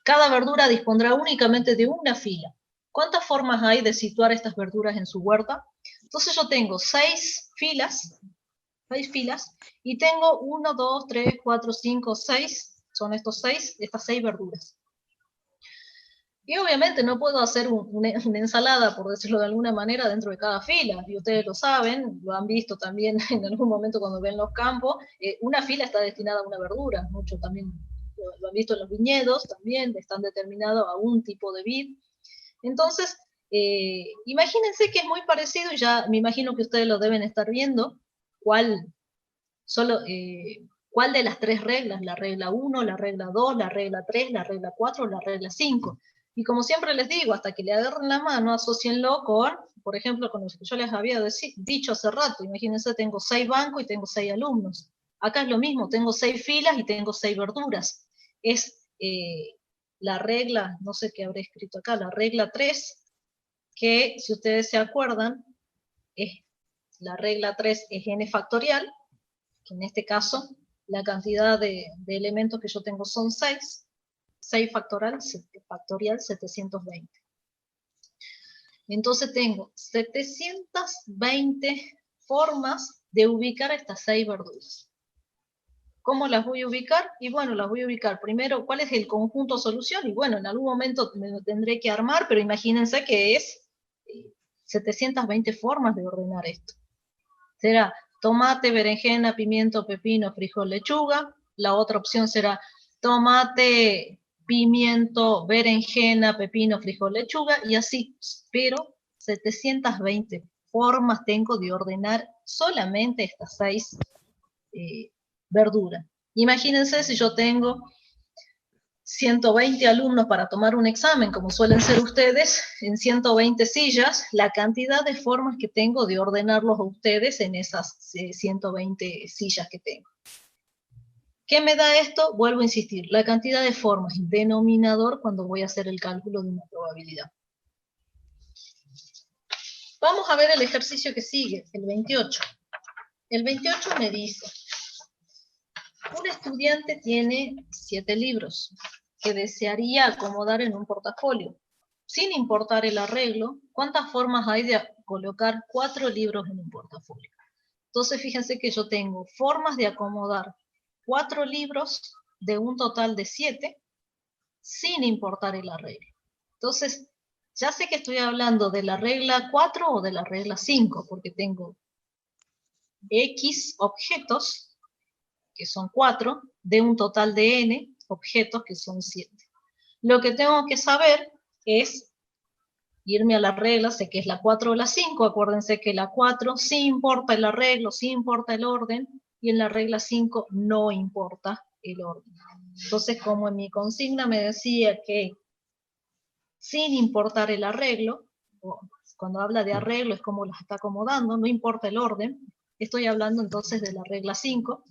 Cada verdura dispondrá únicamente de una fila. ¿Cuántas formas hay de situar estas verduras en su huerta? Entonces yo tengo 6 filas, y tengo 1, 2, 3, 4, 5, 6, son estas 6 verduras. Y obviamente no puedo hacer una ensalada, por decirlo de alguna manera, dentro de cada fila. Y ustedes lo saben, lo han visto también en algún momento cuando ven los campos. Una fila está destinada a una verdura. Mucho también lo han visto en los viñedos, también están determinados a un tipo de vid. Entonces, imagínense que es muy parecido, y ya me imagino que ustedes lo deben estar viendo, cuál de las 3 reglas, la regla 1, la regla 2, la regla 3, la regla 4, la regla 5. Y como siempre les digo, hasta que le agarren la mano, asócienlo con, por ejemplo, con lo que yo les había dicho hace rato. Imagínense, tengo 6 bancos y tengo 6 alumnos. Acá es lo mismo, tengo 6 filas y tengo 6 verduras. Es la regla, no sé qué habré escrito acá, la regla 3, que si ustedes se acuerdan, la regla 3 es n factorial, que en este caso la cantidad de elementos que yo tengo son 6. 6 factorial 720. Entonces tengo 720 formas de ubicar estas 6 verduras. ¿Cómo las voy a ubicar? Y bueno, las voy a ubicar primero, ¿cuál es el conjunto solución? Y bueno, en algún momento me lo tendré que armar, pero imagínense que es 720 formas de ordenar esto. Será tomate, berenjena, pimiento, pepino, frijol, lechuga. La otra opción será tomate, pimiento, berenjena, pepino, frijol, lechuga, y así, pero 720 formas tengo de ordenar solamente estas 6 verduras. Imagínense si yo tengo 120 alumnos para tomar un examen, como suelen ser ustedes, en 120 sillas, la cantidad de formas que tengo de ordenarlos a ustedes en esas 120 sillas que tengo. ¿Qué me da esto? Vuelvo a insistir, la cantidad de formas, denominador cuando voy a hacer el cálculo de una probabilidad. Vamos a ver el ejercicio que sigue, el 28. El 28 me dice, un estudiante tiene 7 libros que desearía acomodar en un portafolio. Sin importar el arreglo, ¿cuántas formas hay de colocar 4 libros en un portafolio? Entonces fíjense que yo tengo formas de acomodar 4 libros de un total de 7, sin importar el arreglo. Entonces, ya sé que estoy hablando de la regla 4 o de la regla 5, porque tengo X objetos, que son 4, de un total de N objetos, que son 7. Lo que tengo que saber es irme a la regla, sé que es la 4 o la 5, acuérdense que la 4 sí importa el arreglo, sí importa el orden, y en la regla 5 no importa el orden. Entonces, como en mi consigna me decía que sin importar el arreglo, cuando habla de arreglo es como las está acomodando, no importa el orden, estoy hablando entonces de la regla 5.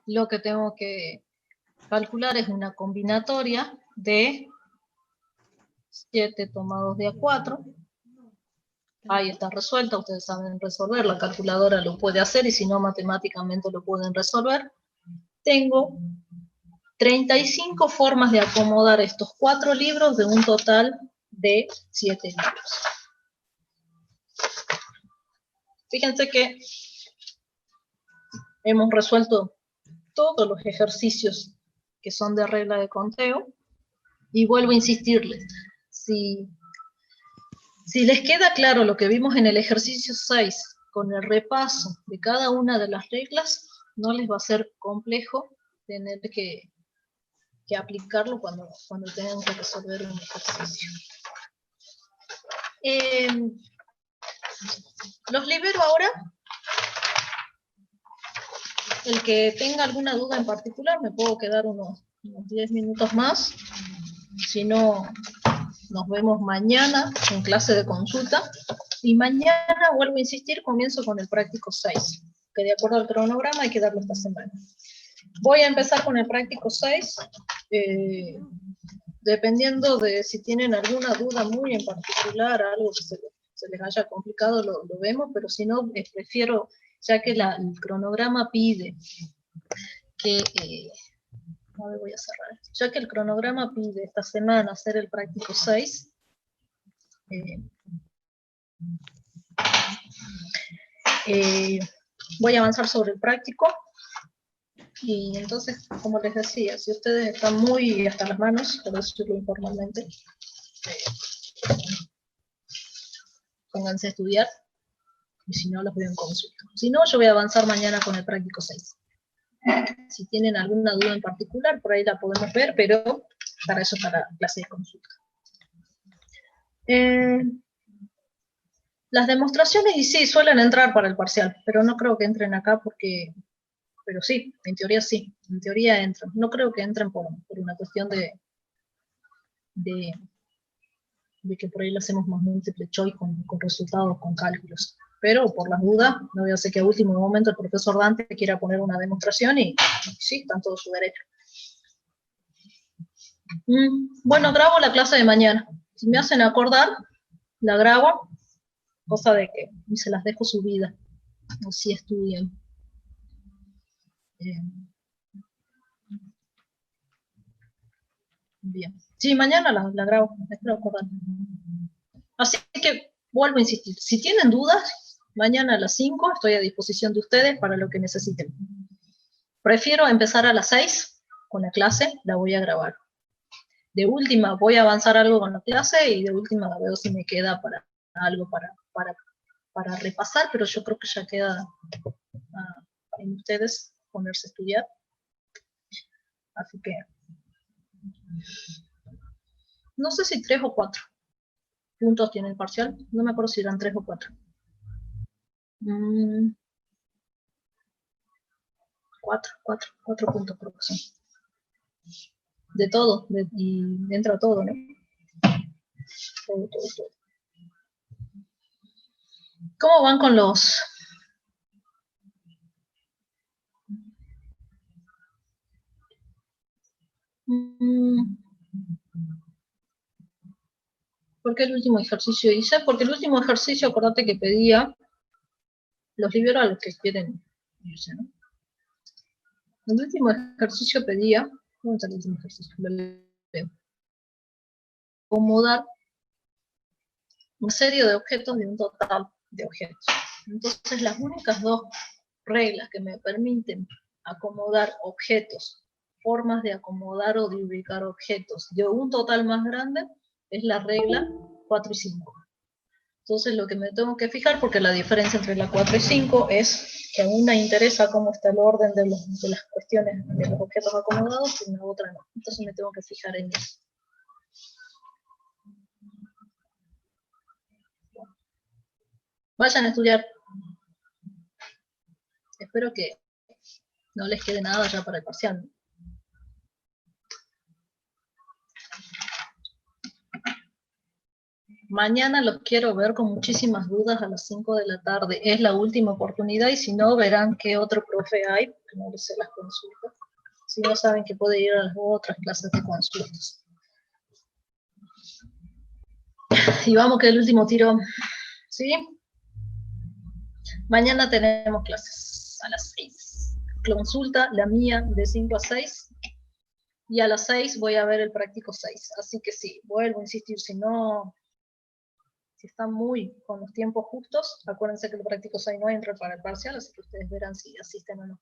Lo que tengo que calcular es una combinatoria de 7 tomados de A4. Ahí está resuelta, ustedes saben resolver, la calculadora lo puede hacer, y si no, matemáticamente lo pueden resolver. Tengo 35 formas de acomodar estos 4 libros de un total de 7 libros. Fíjense que hemos resuelto todos los ejercicios que son de regla de conteo, y vuelvo a insistirles, si les queda claro lo que vimos en el ejercicio 6, con el repaso de cada una de las reglas, no les va a ser complejo tener que aplicarlo cuando tengan que resolver un ejercicio. Los libero ahora. El que tenga alguna duda en particular, me puedo quedar unos 10 minutos más. Si no, nos vemos mañana en clase de consulta. Y mañana, vuelvo a insistir, comienzo con el práctico 6, que de acuerdo al cronograma hay que darlo esta semana. Voy a empezar con el práctico 6. dependiendo de si tienen alguna duda muy en particular, algo que se les haya complicado, lo vemos, pero si no, prefiero, ya que el cronograma pide que, a ver, voy a cerrar, ya que el cronograma pide esta semana hacer el práctico 6, voy a avanzar sobre el práctico, y entonces, como les decía, si ustedes están muy hasta las manos, por decirlo informalmente, pónganse a estudiar, y si no, los veo en consulta. Si no, yo voy a avanzar mañana con el práctico 6. Si tienen alguna duda en particular, por ahí la podemos ver, pero para eso está la clase de consulta. Las demostraciones, y sí, suelen entrar para el parcial, pero no creo que entren acá porque... Pero sí, en teoría entran. No creo que entren por una cuestión de que por ahí lo hacemos más múltiple choice con resultados, con cálculos. Pero por las dudas, no voy a hacer que a último momento el profesor Dante quiera poner una demostración y sí, están todos su derecho. Bueno, grabo la clase de mañana. Si me hacen acordar, la grabo, cosa de que se las dejo subida, así estudian. Bien. Sí, mañana la grabo, espero acordar. Así que vuelvo a insistir, si tienen dudas, mañana a las 5 estoy a disposición de ustedes para lo que necesiten. Prefiero empezar a las 6 con la clase, la voy a grabar. De última voy a avanzar algo con la clase y de última veo si me queda para algo para repasar, pero yo creo que ya queda en ustedes ponerse a estudiar. Así que no sé si 3 o 4 puntos tiene el parcial, no me acuerdo si eran 3 o 4. 4 puntos creo que son. De todo, y entra todo, ¿no? Todo. ¿Cómo van con los... ¿Por qué el último ejercicio hice? Porque el último ejercicio, acordate que pedía, los libero a los que quieren irse, ¿no? El último ejercicio pedía, ¿dónde está el último ejercicio? Lo leo. Acomodar una serie de objetos de un total de objetos. Entonces, las únicas 2 reglas que me permiten acomodar objetos, formas de acomodar o de ubicar objetos de un total más grande, es la regla 4 y 5. Entonces lo que me tengo que fijar, porque la diferencia entre la 4 y 5 es que a una interesa cómo está el orden de las cuestiones de los objetos acomodados, y a la otra no. Entonces me tengo que fijar en eso. Vayan a estudiar. Espero que no les quede nada ya para el parcial. Mañana los quiero ver con muchísimas dudas a las 5 de la tarde. Es la última oportunidad y si no, verán qué otro profe hay, que no les sé las consultas. Si no, saben que puede ir a las otras clases de consultas. Y vamos que el último tiro, ¿sí? Mañana tenemos clases a las 6. Consulta, la mía, de 5 a 6. Y a las 6 voy a ver el práctico 6. Así que sí, vuelvo a insistir, si no... Si están muy con los tiempos justos, acuérdense que el práctico 6 no entra para el parcial, así que ustedes verán si asisten o no.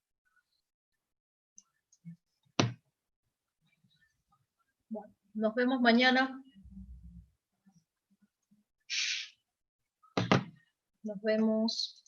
Bueno, nos vemos mañana. Nos vemos.